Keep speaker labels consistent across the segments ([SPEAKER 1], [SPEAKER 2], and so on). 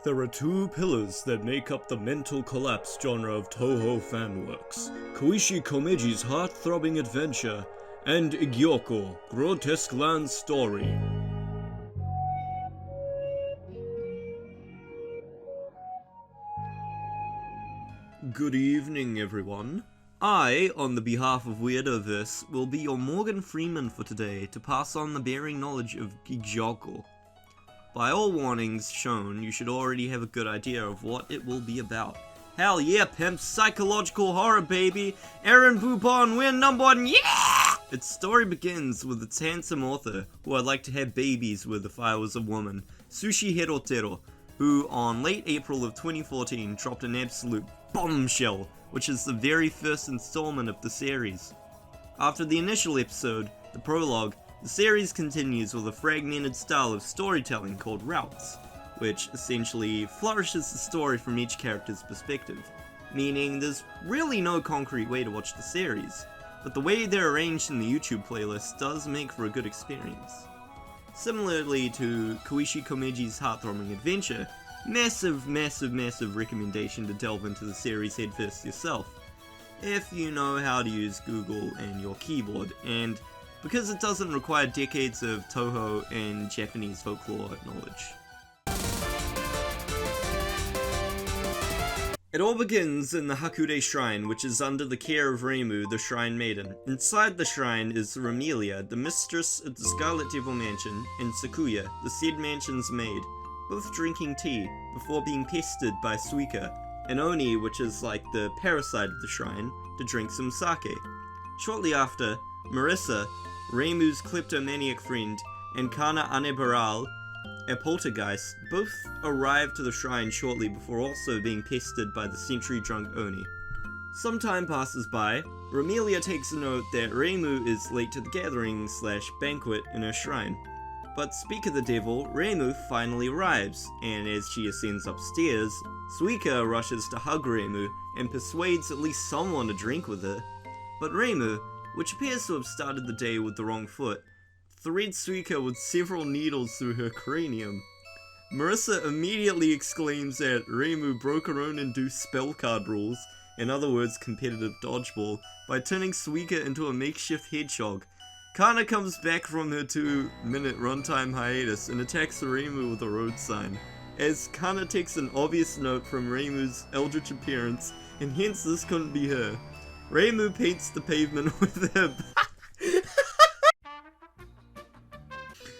[SPEAKER 1] There are two pillars that make up the mental collapse genre of Touhou fanworks: Koichi Komeji's heart-throbbing adventure and Igyoukyo Grotesque land story. Good evening, everyone. I, on the behalf of Weirdoverse, will be your Morgan Freeman for today to pass on the bearing knowledge of Igyoukyo. By all warnings shown, you should already have a good idea of what it will be about. Hell yeah, pimp! Psychological horror, baby! Aaron Poupon, we're #1, yeah! Its story begins with its handsome author, who I'd like to have babies with if I was a woman, Sushi Hirotero, who on late April of 2014 dropped an absolute bombshell, which is the very first installment of the series. After the initial episode, the prologue, the series continues with a fragmented style of storytelling called routes, which essentially flourishes the story from each character's perspective, meaning there's really no concrete way to watch the series, but the way they're arranged in the YouTube playlist does make for a good experience. Similarly to Koichi Komeji's heart-throbbing adventure, massive recommendation to delve into the series headfirst yourself, if you know how to use Google and your keyboard, and because it doesn't require decades of Touhou and Japanese folklore knowledge. It all begins in the Hakure Shrine, which is under the care of Reimu, the Shrine Maiden. Inside the shrine is Rumelia, the mistress of the Scarlet Devil Mansion, and Sakuya, the said mansion's maid, both drinking tea before being pestered by Suika, an oni, which is like the parasite of the shrine, to drink some sake. Shortly after, Marisa, Reimu's kleptomaniac friend, and Kana Anebaral, a poltergeist, both arrive to the shrine shortly before also being pestered by the century-drunk Oni. Some time passes by. Rumelia takes a note that Reimu is late to the gathering/banquet in her shrine. But speak of the devil, Reimu finally arrives, and as she ascends upstairs, Suika rushes to hug Reimu and persuades at least someone to drink with her. But Reimu, which appears to have started the day with the wrong foot, threads Suika with several needles through her cranium. Marisa immediately exclaims that Reimu broke her own induced spell card rules, in other words competitive dodgeball, by turning Suika into a makeshift hedgehog. Kana comes back from her 2-minute runtime hiatus and attacks Reimu with a road sign, as Kana takes an obvious note from Reimu's eldritch appearance, and hence this couldn't be her. Reimu paints the pavement with her.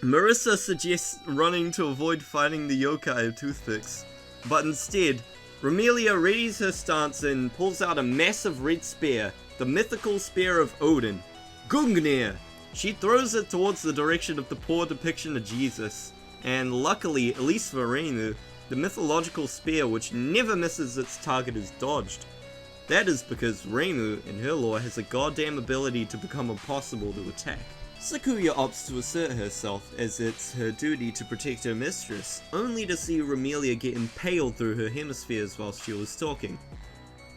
[SPEAKER 1] Marisa suggests running to avoid fighting the yokai of toothpicks, but instead, Rumelia readies her stance and pulls out a massive red spear, the mythical spear of Odin, Gungnir. She throws it towards the direction of the poor depiction of Jesus, and luckily, at least for Reimu, the mythological spear which never misses its target is dodged. That is because Reimu, in her lore, has a goddamn ability to become impossible to attack. Sakuya opts to assert herself, as it's her duty to protect her mistress, only to see Rumelia get impaled through her hemispheres while she was talking.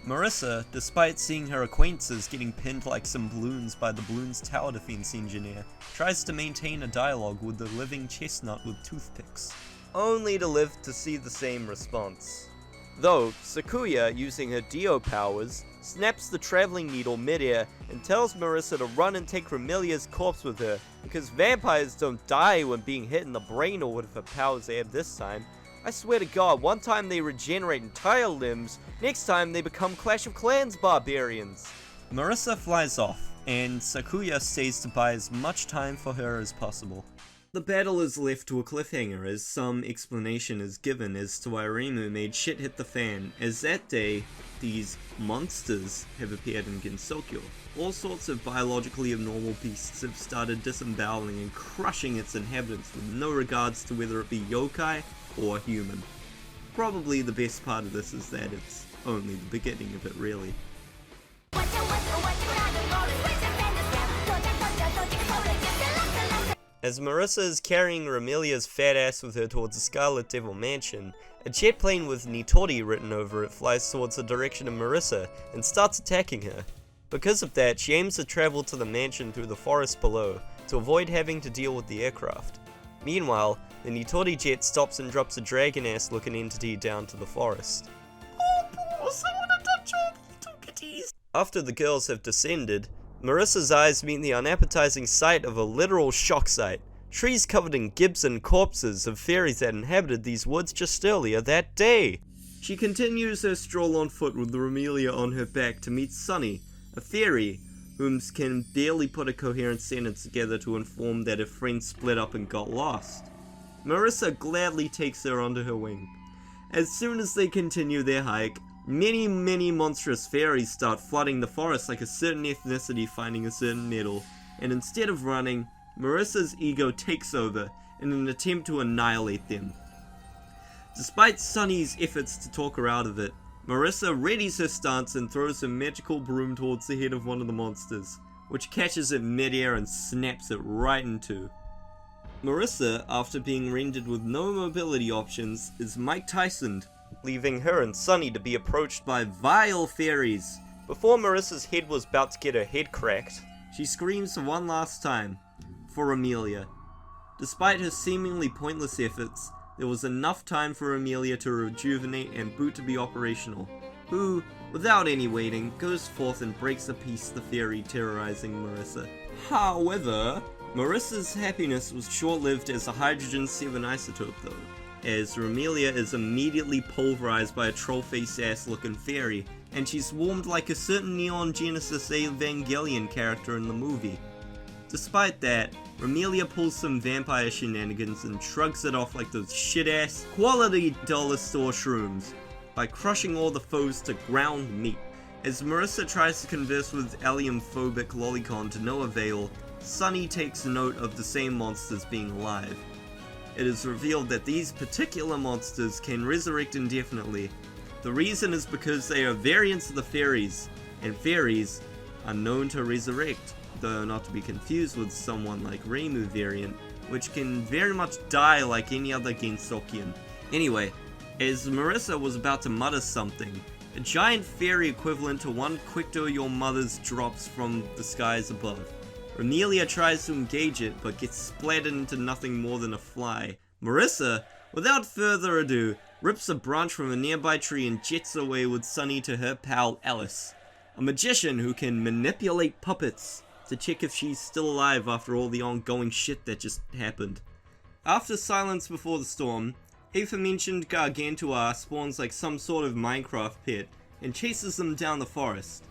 [SPEAKER 1] Marisa, despite seeing her acquaintances getting pinned like some balloons by the balloon's tower defense engineer, tries to maintain a dialogue with the living chestnut with toothpicks, only to live to see the same response. Though, Sakuya, using her Dio powers, snaps the traveling needle midair and tells Marisa to run and take Rumelia's corpse with her, because vampires don't die when being hit in the brain or whatever powers they have this time. I swear to God, one time they regenerate entire limbs, next time they become Clash of Clans barbarians. Marisa flies off, and Sakuya stays to buy as much time for her as possible. The battle is left to a cliffhanger as some explanation is given as to why Reimu made shit hit the fan, as that day, these monsters have appeared in Gensokyo. All sorts of biologically abnormal beasts have started disemboweling and crushing its inhabitants with no regards to whether it be yokai or human. Probably the best part of this is that it's only the beginning of it, really. As Marisa is carrying Rumelia's fat ass with her towards the Scarlet Devil Mansion, a jet plane with Nitori written over it flies towards the direction of Marisa and starts attacking her. Because of that, she aims to travel to the mansion through the forest below, to avoid having to deal with the aircraft. Meanwhile, the Nitori jet stops and drops a dragon-ass looking entity down to the forest. After the girls have descended, Marisa's eyes meet the unappetizing sight of a literal shock site. Trees covered in Gibson corpses of fairies that inhabited these woods just earlier that day. She continues her stroll on foot with Rumelia on her back to meet Sunny, a fairy whom can barely put a coherent sentence together to inform that her friends split up and got lost. Marisa gladly takes her under her wing. As soon as they continue their hike, many monstrous fairies start flooding the forest like a certain ethnicity finding a certain metal, and instead of running, Marisa's ego takes over in an attempt to annihilate them. Despite Sunny's efforts to talk her out of it, Marisa readies her stance and throws her magical broom towards the head of one of the monsters, which catches it midair and snaps it right in two. Marisa, after being rendered with no mobility options, is Mike Tysoned, leaving her and Sunny to be approached by vile fairies. Before Marisa's head was about to get her head cracked, she screams one last time for Amelia. Despite her seemingly pointless efforts, there was enough time for Amelia to rejuvenate and Boot to be operational, who, without any waiting, goes forth and breaks a piece the fairy terrorizing Marisa. However, Marisa's happiness was short-lived as a hydrogen-7 isotope though, as Rumelia is immediately pulverized by a troll-face-ass looking fairy, and she's warmed like a certain Neon Genesis Evangelion character in the movie. Despite that, Rumelia pulls some vampire shenanigans and shrugs it off like those shit-ass, quality dollar store shrooms, by crushing all the foes to ground meat. As Marisa tries to converse with allium-phobic Lolicon to no avail, Sunny takes note of the same monsters being alive. It is revealed that these particular monsters can resurrect indefinitely. The reason is because they are variants of the fairies, and fairies are known to resurrect, though not to be confused with someone like Reimu variant, which can very much die like any other Gensokian. Anyway, as Marisa was about to mutter something, a giant fairy equivalent to one Quicto Your Mother's drops from the skies above. Rumelia tries to engage it, but gets splattered into nothing more than a fly. Marisa, without further ado, rips a branch from a nearby tree and jets away with Sunny to her pal Alice, a magician who can manipulate puppets to check if she's still alive after all the ongoing shit that just happened. After silence before the storm, aforementioned Gargantua spawns like some sort of Minecraft pit and chases them down the forest,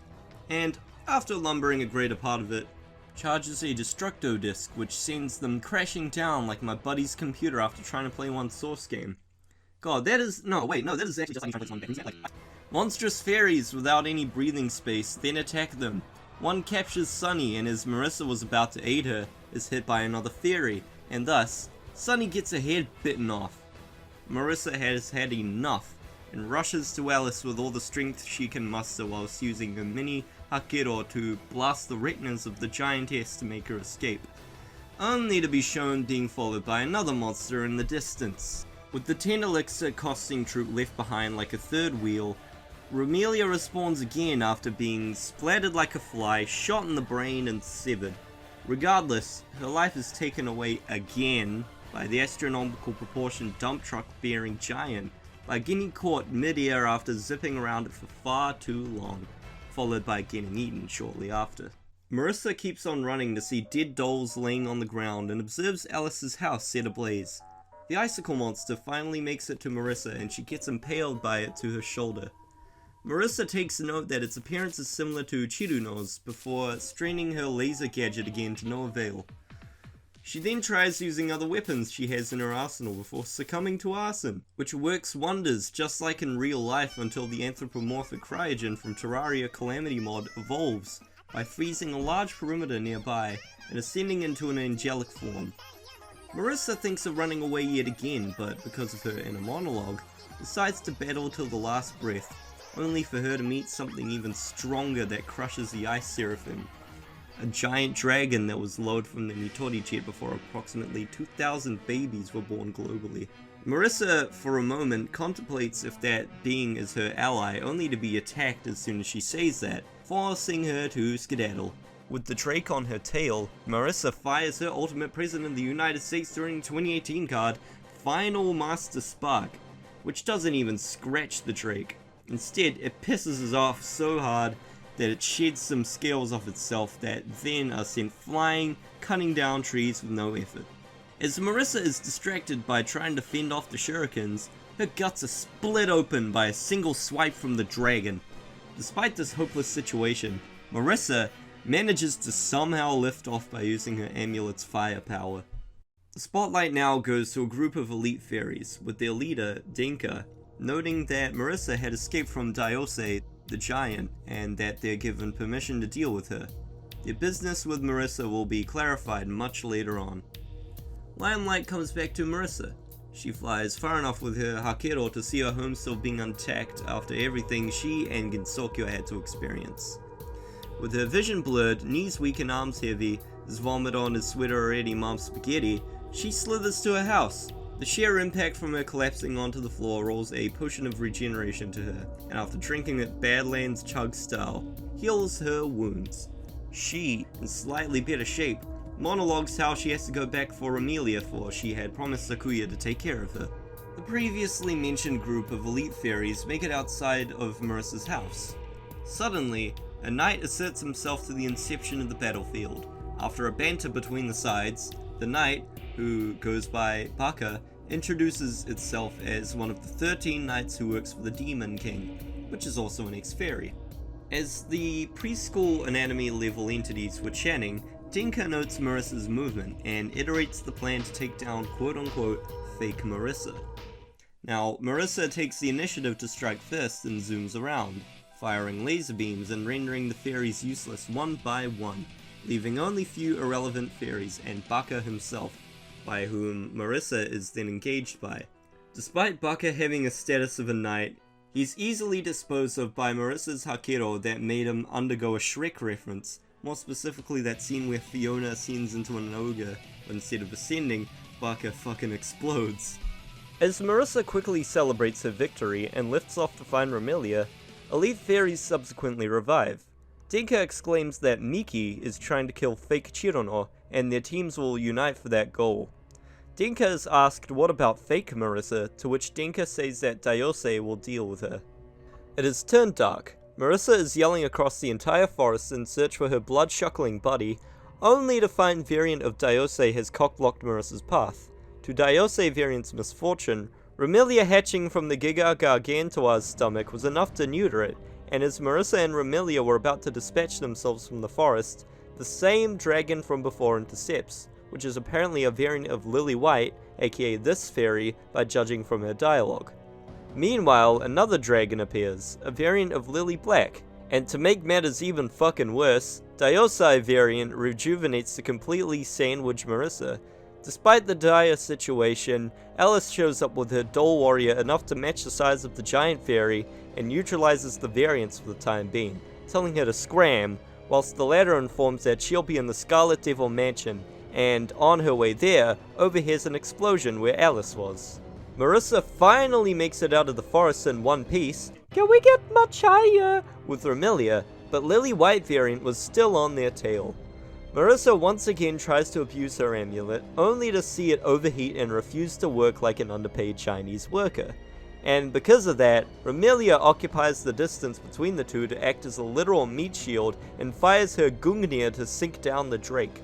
[SPEAKER 1] and, after lumbering a greater part of it, charges a Destructo disc which sends them crashing down like my buddy's computer after trying to play one Source game. God, that is actually just like trying to play one. Monstrous fairies without any breathing space then attack them. One captures Sunny, and as Marisa was about to aid her, is hit by another fairy, and thus, Sunny gets her head bitten off. Marisa has had enough, and rushes to Alice with all the strength she can muster whilst using her mini Hakero to blast the retinas of the giantess to make her escape, only to be shown being followed by another monster in the distance. With the 10 elixir costing troop left behind like a third wheel, Rumelia respawns again after being splattered like a fly, shot in the brain and severed. Regardless, her life is taken away again by the astronomical proportion dump truck bearing giant, by getting caught mid-air after zipping around it for far too long, followed by getting eaten shortly after. Marisa keeps on running to see dead dolls laying on the ground and observes Alice's house set ablaze. The icicle monster finally makes it to Marisa and she gets impaled by it to her shoulder. Marisa takes note that its appearance is similar to Chiruno's before straining her laser gadget again to no avail. She then tries using other weapons she has in her arsenal before succumbing to arson, which works wonders just like in real life until the anthropomorphic cryogen from Terraria Calamity mod evolves by freezing a large perimeter nearby and ascending into an angelic form. Marisa thinks of running away yet again, but because of her inner monologue, decides to battle till the last breath, only for her to meet something even stronger that crushes the Ice Seraphim. A giant dragon that was lowered from the Nitori jet before approximately 2,000 babies were born globally. Marisa, for a moment, contemplates if that being is her ally, only to be attacked as soon as she says that, forcing her to skedaddle. With the Drake on her tail, Marisa fires her Ultimate President of the United States during 2018 card, Final Master Spark, which doesn't even scratch the Drake. Instead, it pisses us off so hard that it sheds some scales off itself that then are sent flying, cutting down trees with no effort. As Marisa is distracted by trying to fend off the shurikens, her guts are split open by a single swipe from the dragon. Despite this hopeless situation, Marisa manages to somehow lift off by using her amulet's firepower. The spotlight now goes to a group of elite fairies, with their leader, Dinka, noting that Marisa had escaped from Daiose, the giant, and that they're given permission to deal with her. Their business with Marisa will be clarified much later on. Limelight comes back to Marisa. She flies far enough with her Hakero to see her home still being intact after everything she and Gensokyo had to experience. With her vision blurred, knees weak and arms heavy, as vomit on his sweater already mom's spaghetti, she slithers to her house. The sheer impact from her collapsing onto the floor rolls a potion of regeneration to her, and after drinking it Badlands Chug style, heals her wounds. She, in slightly better shape, monologues how she has to go back for Amelia for she had promised Sakuya to take care of her. The previously mentioned group of elite fairies make it outside of Marisa's house. Suddenly, a knight asserts himself to the inception of the battlefield. After a banter between the sides, the knight, who goes by Baka, introduces itself as one of the 13 knights who works for the Demon King, which is also an ex-fairy. As the preschool anatomy level entities were chatting, Dinka notes Marisa's movement and iterates the plan to take down quote-unquote fake Marisa. Now, Marisa takes the initiative to strike first and zooms around, firing laser beams and rendering the fairies useless one by one, leaving only few irrelevant fairies and Baka himself, by whom Marisa is then engaged by. Despite Baka having a status of a knight, he's easily disposed of by Marisa's Hakero that made him undergo a Shrek reference, more specifically that scene where Fiona ascends into an ogre, but instead of ascending, Baka fucking explodes. As Marisa quickly celebrates her victory and lifts off to find Rumelia, elite fairies subsequently revive. Dinka exclaims that Miki is trying to kill fake Cirno, and their teams will unite for that goal. Dinka is asked what about fake Marisa, to which Dinka says that Daiose will deal with her. It has turned dark. Marisa is yelling across the entire forest in search for her blood-shuckling buddy, only to find variant of Daiose has cock-blocked Marisa's path. To Daiose variant's misfortune, Rumelia hatching from the Giga Gargantua's stomach was enough to neuter it, and as Marisa and Rumelia were about to dispatch themselves from the forest, the same dragon from before intercepts, which is apparently a variant of Lily White, aka this fairy, by judging from her dialogue. Meanwhile, another dragon appears, a variant of Lily Black, and to make matters even fucking worse, Daiosai variant rejuvenates to completely sandwich Marisa. Despite the dire situation, Alice shows up with her doll warrior enough to match the size of the giant fairy and neutralizes the variants for the time being, telling her to scram, whilst the latter informs that she'll be in the Scarlet Devil Mansion, and on her way there, overhears an explosion where Alice was. Marisa finally makes it out of the forest in one piece, "Can we get much higher?" with Rumelia, but Lily White variant was still on their tail. Marisa once again tries to abuse her amulet, only to see it overheat and refuse to work like an underpaid Chinese worker. And because of that, Rumelia occupies the distance between the two to act as a literal meat shield and fires her Gungnir to sink down the Drake.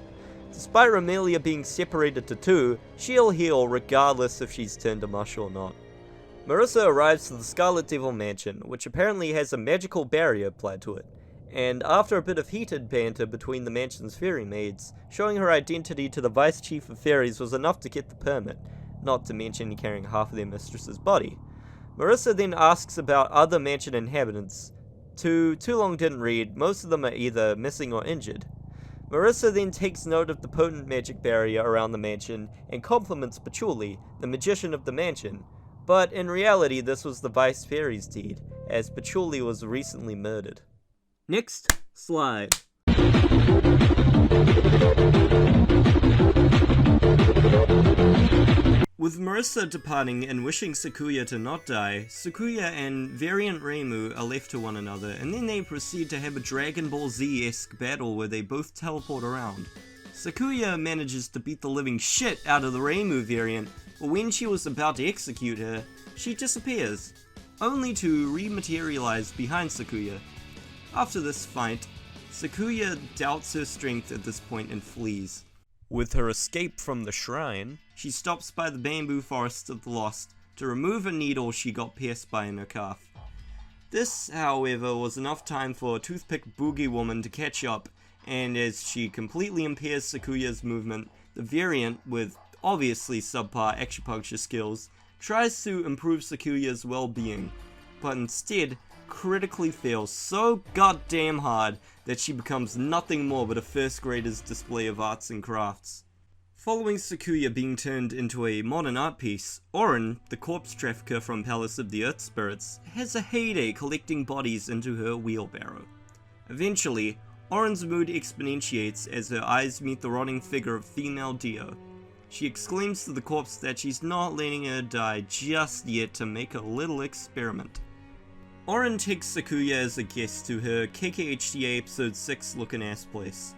[SPEAKER 1] Despite Rumelia being separated to two, she'll heal regardless if she's turned to mush or not. Marisa arrives to the Scarlet Devil Mansion, which apparently has a magical barrier applied to it, and after a bit of heated banter between the mansion's fairy maids, showing her identity to the Vice Chief of Fairies was enough to get the permit, not to mention carrying half of their mistress's body. Marisa then asks about other mansion inhabitants. Too long didn't read, most of them are either missing or injured. Marisa then takes note of the potent magic barrier around the mansion and compliments Patchouli, the magician of the mansion, but in reality this was the Vice Fairy's deed, as Patchouli was recently murdered. Next slide. With With Marisa departing and wishing Sakuya to not die, Sakuya and variant Reimu are left to one another, and then they proceed to have a Dragon Ball Z-esque battle where they both teleport around. Sakuya manages to beat the living shit out of the Reimu variant, but when she was about to execute her, she disappears, only to rematerialize behind Sakuya. After this fight, Sakuya doubts her strength at this point and flees. With her escape from the shrine, she stops by the bamboo forest of the lost to remove a needle she got pierced by in her calf. This, however, was enough time for Toothpick Boogie Woman to catch up, and as she completely impairs Sakuya's movement, the variant, with obviously subpar acupuncture skills, tries to improve Sakuya's well-being, but instead critically fails so goddamn hard that she becomes nothing more but a first grader's display of arts and crafts. Following Sakuya being turned into a modern art piece, Orin, the corpse trafficker from Palace of the Earth Spirits, has a heyday collecting bodies into her wheelbarrow. Eventually, Orin's mood exponentiates as her eyes meet the rotting figure of female Dio. She exclaims to the corpse that she's not letting her die just yet to make a little experiment. Orin takes Sakuya as a guest to her KKHDA episode 6 looking ass place.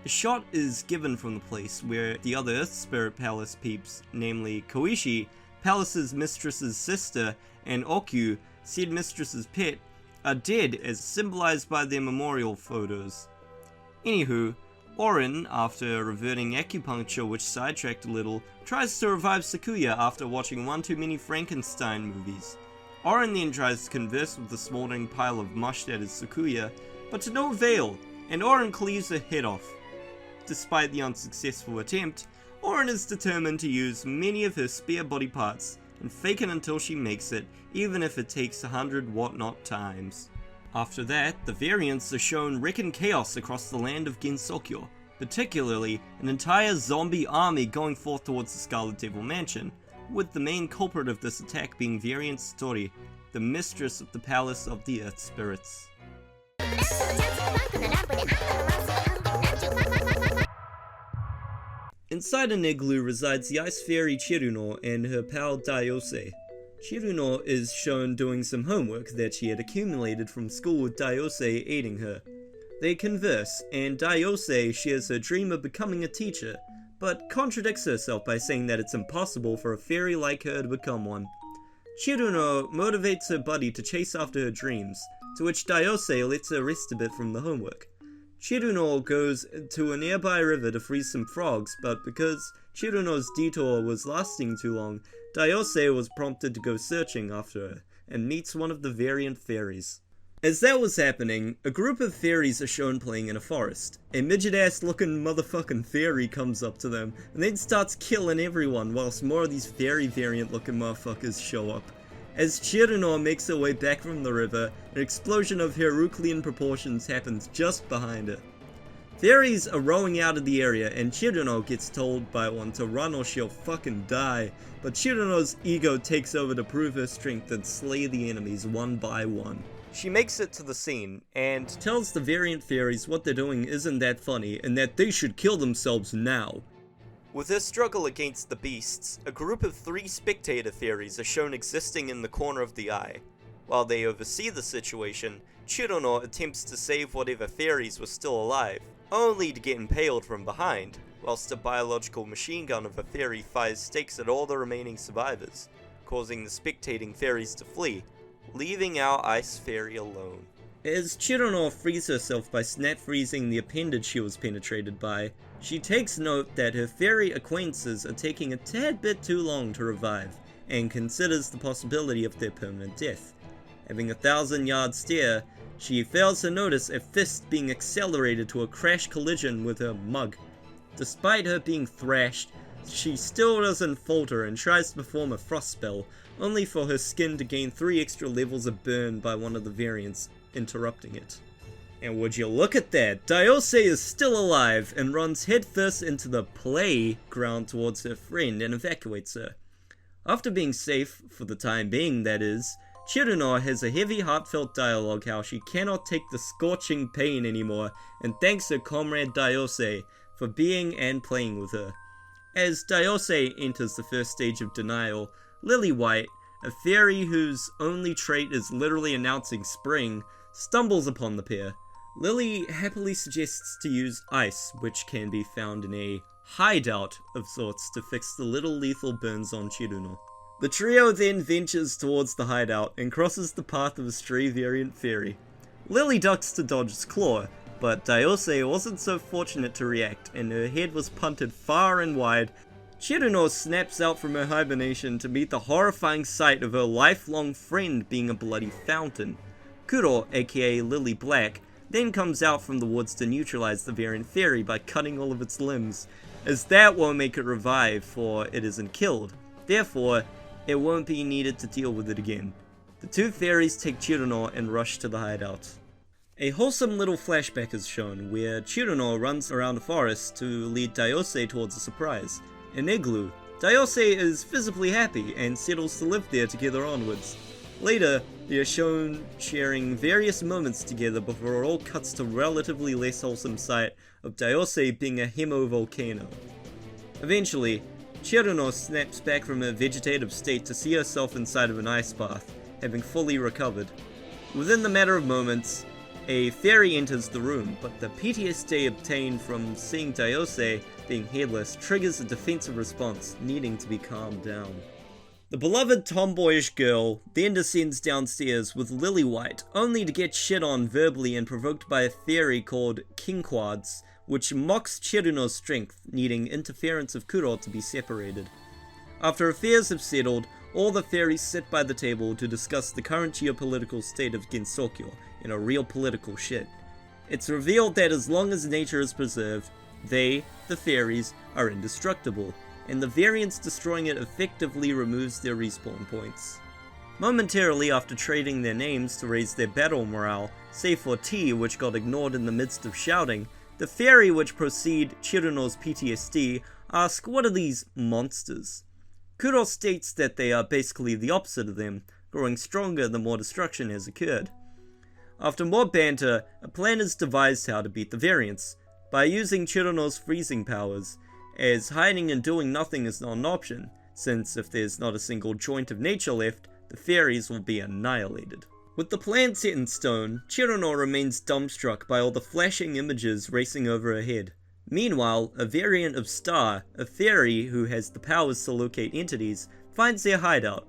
[SPEAKER 1] A shot is given from the place where the other Earth Spirit Palace peeps, namely Koishi, Palace's mistress's sister, and Okyu, said mistress's pet, are dead as symbolized by their memorial photos. Anywho, Orin, after reverting acupuncture which sidetracked a little, tries to revive Sakuya after watching one too many Frankenstein movies. Orin then tries to converse with the smoldering pile of mush that is Sakuya, but to no avail, and Orin cleaves her head off. Despite the unsuccessful attempt, Orin is determined to use many of her spare body parts and fake it until she makes it, even if it takes 100 whatnot times. After that, the variants are shown wrecking chaos across the land of Gensokyo, particularly an entire zombie army going forth towards the Scarlet Devil Mansion, with the main culprit of this attack being Variant Satori, the mistress of the Palace of the Earth Spirits. Inside an igloo resides the ice fairy Cirno and her pal Daiose. Cirno is shown doing some homework that she had accumulated from school with Daiose aiding her. They converse, and Daiose shares her dream of becoming a teacher, but contradicts herself by saying that it's impossible for a fairy like her to become one. Cirno motivates her buddy to chase after her dreams, to which Daiose lets her rest a bit from the homework. Cirno goes to a nearby river to freeze some frogs, but because Cirno's detour was lasting too long, Daiose was prompted to go searching after her, and meets one of the variant fairies. As that was happening, a group of fairies are shown playing in a forest. A midget-ass looking motherfucking fairy comes up to them, and then starts killing everyone, whilst more of these fairy variant looking motherfuckers show up. As Cirno makes her way back from the river, an explosion of Herculean proportions happens just behind her. Fairies are rowing out of the area, and Cirno gets told by one to run or she'll fucking die, but Cirno's ego takes over to prove her strength and slay the enemies one by one. She makes it to the scene, and tells the variant fairies what they're doing isn't that funny, and that they should kill themselves now. With her struggle against the beasts, a group of 3 spectator fairies are shown existing in the corner of the eye. While they oversee the situation, Cirno attempts to save whatever fairies were still alive, only to get impaled from behind, whilst a biological machine gun of a fairy fires stakes at all the remaining survivors, causing the spectating fairies to flee, leaving our ice fairy alone. As Cirno frees herself by snap freezing the appendage she was penetrated by, she takes note that her fairy acquaintances are taking a tad bit too long to revive, and considers the possibility of their permanent death. Having a 1,000-yard stare, she fails to notice a fist being accelerated to a crash collision with her mug. Despite her being thrashed, she still doesn't falter and tries to perform a frost spell, only for her skin to gain 3 extra levels of burn by one of the variants, interrupting it. And would you look at that, Daiose is still alive and runs headfirst into the playground towards her friend and evacuates her. After being safe, for the time being that is, Cirno has a heavy heartfelt dialogue how she cannot take the scorching pain anymore and thanks her comrade Daiose for being and playing with her. As Dayose enters the first stage of denial, Lily White, a fairy whose only trait is literally announcing spring, stumbles upon the pair. Lily happily suggests to use ice, which can be found in a hideout of sorts to fix the little lethal burns on Cirno. The trio then ventures towards the hideout and crosses the path of a stray variant fairy. Lily ducks to dodge its claw, but Dayose wasn't so fortunate to react, and her head was punted far and wide. Cirno snaps out from her hibernation to meet the horrifying sight of her lifelong friend being a bloody fountain. Kuro, aka Lily Black, then comes out from the woods to neutralize the variant fairy by cutting all of its limbs, as that won't make it revive, for it isn't killed. Therefore, it won't be needed to deal with it again. The two fairies take Cirno and rush to the hideout. A wholesome little flashback is shown, where Cirno runs around a forest to lead Dayose towards a surprise. An igloo. Dayose is visibly happy and settles to live there together onwards. Later, they are shown sharing various moments together before it all cuts to relatively less wholesome sight of Dayose being a hemovolcano. Eventually, Cirno snaps back from her vegetative state to see herself inside of an ice bath, having fully recovered. Within the matter of moments, a fairy enters the room, but the PTSD obtained from seeing Dayose being headless triggers a defensive response, needing to be calmed down. The beloved tomboyish girl then descends downstairs with Lily White, only to get shit on verbally and provoked by a fairy called Kinquards, which mocks Cirno's strength, needing interference of Kuro to be separated. After affairs have settled, all the fairies sit by the table to discuss the current geopolitical state of Gensokyo in a real political shit. It's revealed that as long as nature is preserved, they, the fairies, are indestructible, and the variants destroying it effectively removes their respawn points. Momentarily after trading their names to raise their battle morale, save for T, which got ignored in the midst of shouting, the fairy which proceed Cirno's PTSD ask what are these monsters? Kuro states that they are basically the opposite of them, growing stronger the more destruction has occurred. After more banter, a plan is devised how to beat the variants, by using Cirno's freezing powers, as hiding and doing nothing is not an option, since if there's not a single joint of nature left, the fairies will be annihilated. With the plan set in stone, Cirno remains dumbstruck by all the flashing images racing over her head. Meanwhile, a variant of Star, a fairy who has the powers to locate entities, finds their hideout.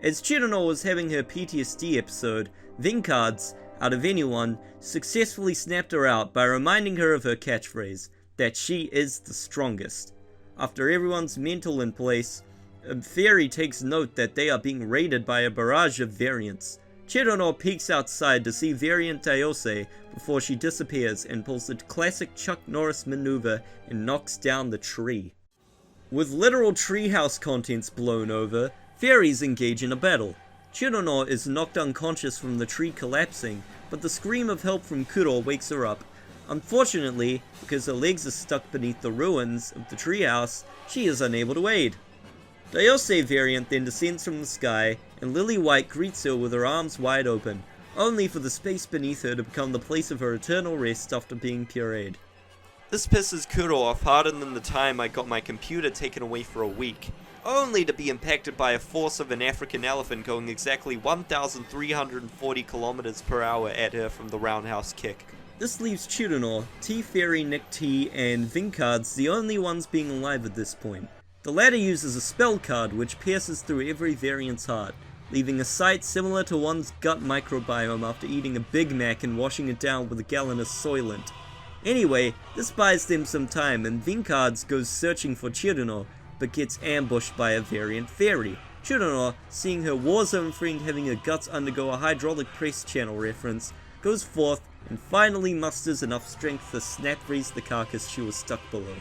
[SPEAKER 1] As Cirno was having her PTSD episode, Vincards, out of anyone, successfully snapped her out by reminding her of her catchphrase, that she is the strongest. After everyone's mental in place, a fairy takes note that they are being raided by a barrage of variants. Cirno peeks outside to see variant Dayose before she disappears and pulls the classic Chuck Norris maneuver and knocks down the tree. With literal treehouse contents blown over, fairies engage in a battle. Cirno is knocked unconscious from the tree collapsing, but the scream of help from Kuro wakes her up. Unfortunately, because her legs are stuck beneath the ruins of the treehouse, she is unable to aid. Dayose variant then descends from the sky, and Lily White greets her with her arms wide open, only for the space beneath her to become the place of her eternal rest after being pureed. This pisses Kuro off harder than the time I got my computer taken away for a week, only to be impacted by a force of an African elephant going exactly 1,340 kilometers per hour at her from the roundhouse kick. This leaves Cirno, T-Fairy Nick T, and Vincards the only ones being alive at this point. The latter uses a spell card which pierces through every variant's heart, leaving a sight similar to one's gut microbiome after eating a Big Mac and washing it down with a gallon of Soylent. Anyway, this buys them some time and Vincards goes searching for Cirno, but gets ambushed by a variant fairy. Cirno, seeing her Warzone friend having her guts undergo a hydraulic press channel reference, goes forth and finally musters enough strength to snap freeze the carcass she was stuck below.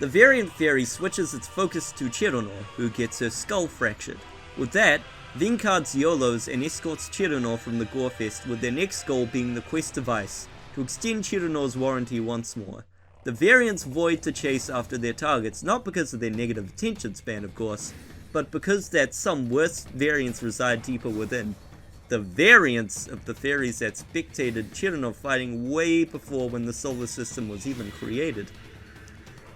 [SPEAKER 1] The variant fairy switches its focus to Cirno, who gets her skull fractured. With that, Vincards YOLOs and escorts Cirno from the Gorefest, with their next goal being the quest device, to extend Cirno's warranty once more. The variants void to chase after their targets, not because of their negative attention span of course, but because that some worse variants reside deeper within. The variants of the fairies that spectated Cirno fighting way before when the solar system was even created.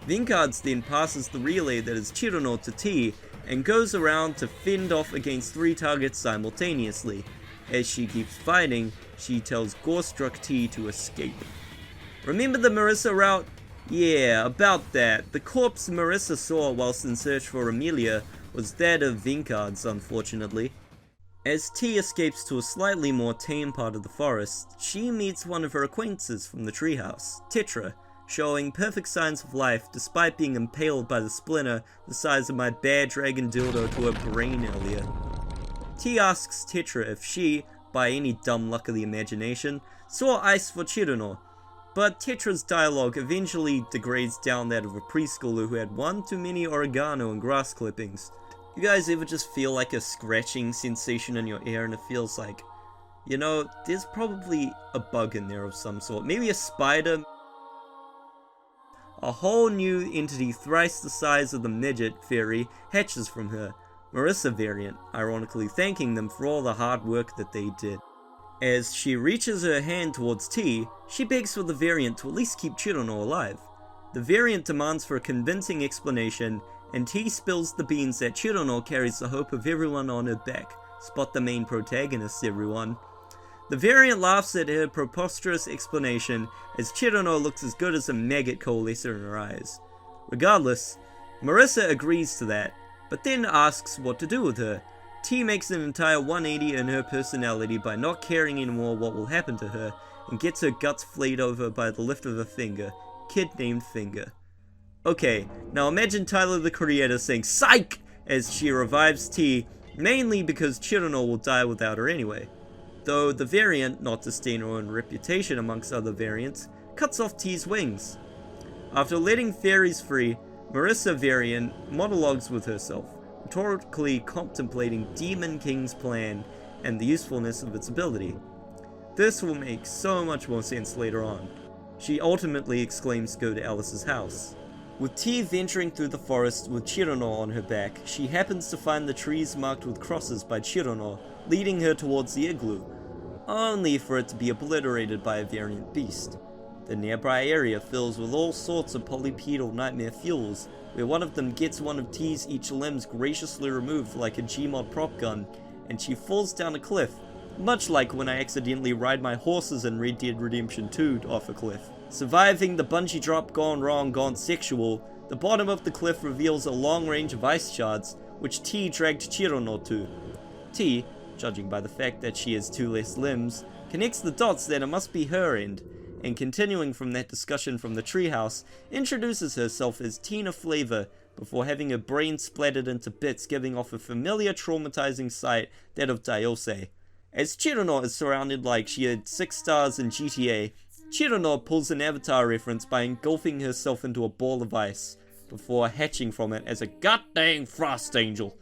[SPEAKER 1] Vincards then passes the relay that is Cirno to T and goes around to fend off against 3 targets simultaneously. As she keeps fighting, she tells Gore-struck T to escape. Remember the Marisa Route? Yeah, about that. The corpse Marisa saw whilst in search for Amelia was that of Vincards, unfortunately. As T escapes to a slightly more tame part of the forest, she meets one of her acquaintances from the treehouse, Tetra, showing perfect signs of life despite being impaled by the splinter the size of my bear dragon dildo to her brain earlier. T asks Tetra if she, by any dumb luck of the imagination, saw ice for Cirno, but Tetra's dialogue eventually degrades down that of a preschooler who had one too many oregano and grass clippings. You guys ever just feel like a scratching sensation in your ear and it feels like, you know, there's probably a bug in there of some sort, maybe a spider? A whole new entity thrice the size of the midget fairy hatches from her, Marisa variant, ironically thanking them for all the hard work that they did. As she reaches her hand towards T, she begs for the variant to at least keep Cirno alive. The variant demands for a convincing explanation, and T spills the beans that Cirno carries the hope of everyone on her back. Spot the main protagonist, everyone. The variant laughs at her preposterous explanation as Cirno looks as good as a maggot coalescer in her eyes. Regardless, Marisa agrees to that, but then asks what to do with her. T makes an entire 180 in her personality by not caring anymore what will happen to her, and gets her guts flayed over by the lift of a finger. Kid named Finger. Okay, now imagine Tyler the Creator saying "Psych!" as she revives T, mainly because Cirno will die without her anyway. Though the variant, not to stain her own reputation amongst other variants, cuts off T's wings. After letting Fairies free, Marisa variant monologues with herself, rhetorically contemplating Demon King's plan and the usefulness of its ability. This will make so much more sense later on. She ultimately exclaims to go to Alice's house. With T venturing through the forest with Cirno on her back, she happens to find the trees marked with crosses by Cirno, leading her towards the igloo, only for it to be obliterated by a variant beast. The nearby area fills with all sorts of polypedal nightmare fuels, where one of them gets one of T's each limbs graciously removed like a Gmod prop gun, and she falls down a cliff, much like when I accidentally ride my horses in Red Dead Redemption 2 off a cliff. Surviving the bungee drop gone wrong gone sexual, the bottom of the cliff reveals a long range of ice shards, which T dragged Cirno to. T, judging by the fact that she has 2 less limbs, connects the dots that it must be her end, and continuing from that discussion from the treehouse, introduces herself as Tina Flavor before having her brain splattered into bits, giving off a familiar traumatizing sight, that of Daiose. As Cirno is surrounded like she had 6 stars in GTA, Cirno pulls an Avatar reference by engulfing herself into a ball of ice, before hatching from it as a goddamn frost angel.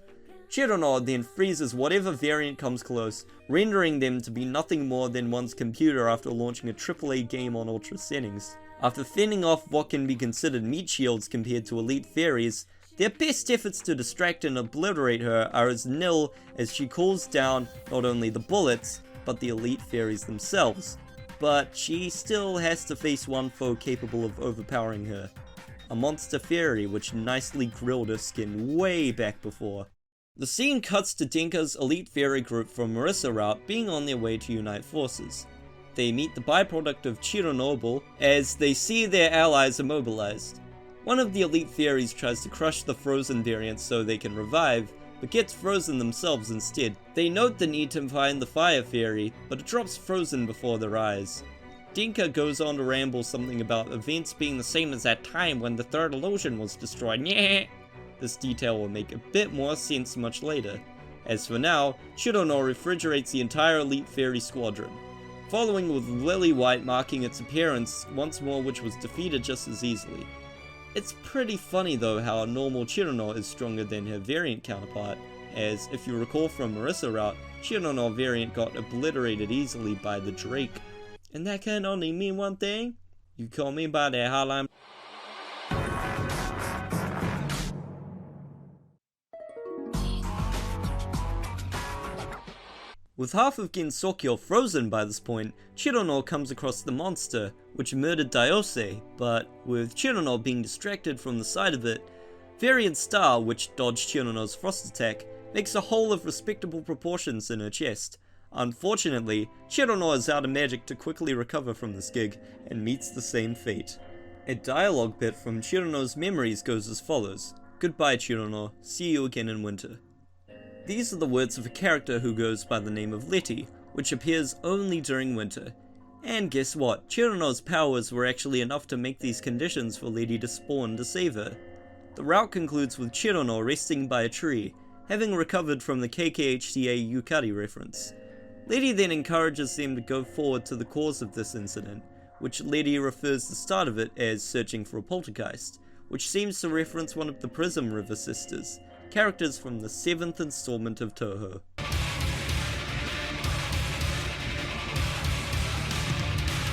[SPEAKER 1] Cirno then freezes whatever variant comes close, rendering them to be nothing more than one's computer after launching a AAA game on ultra settings. After fending off what can be considered meat shields compared to elite fairies, their best efforts to distract and obliterate her are as nil as she calls down not only the bullets, but the elite fairies themselves. But she still has to face one foe capable of overpowering her. A monster fairy which nicely grilled her skin way back before. The scene cuts to Denka's elite fairy group from Marisa Route being on their way to unite forces. They meet the byproduct of Chernobyl as they see their allies immobilized. One of the elite fairies tries to crush the frozen variants so they can revive, but gets frozen themselves instead. They note the need to find the fire fairy, but it drops frozen before their eyes. Denka goes on to ramble something about events being the same as that time when the third illusion was destroyed. Nyeh. This detail will make a bit more sense much later. As for now, Cirno refrigerates the entire elite fairy squadron, following with Lily White marking its appearance once more, which was defeated just as easily. It's pretty funny though how a normal Cirno is stronger than her variant counterpart, as if you recall from Marisa Route, Cirno variant got obliterated easily by the Drake. And that can only mean one thing. You call me by that hotline. With half of Gensokyo frozen by this point, Cirno comes across the monster, which murdered Daiose, but with Cirno being distracted from the sight of it, Variant Star, which dodged Cirno's frost attack, makes a hole of respectable proportions in her chest. Unfortunately, Cirno is out of magic to quickly recover from this gig, and meets the same fate. A dialogue bit from Cirno's memories goes as follows: "Goodbye Cirno, see you again in winter." These are the words of a character who goes by the name of Letty, which appears only during winter. And guess what? Cirno's powers were actually enough to make these conditions for Letty to spawn to save her. The route concludes with Cirno resting by a tree, having recovered from the KKHTA Yukari reference. Letty then encourages them to go forward to the cause of this incident, which Letty refers the start of it as searching for a poltergeist, which seems to reference one of the Prism River sisters, characters from the 7th installment of Touhou.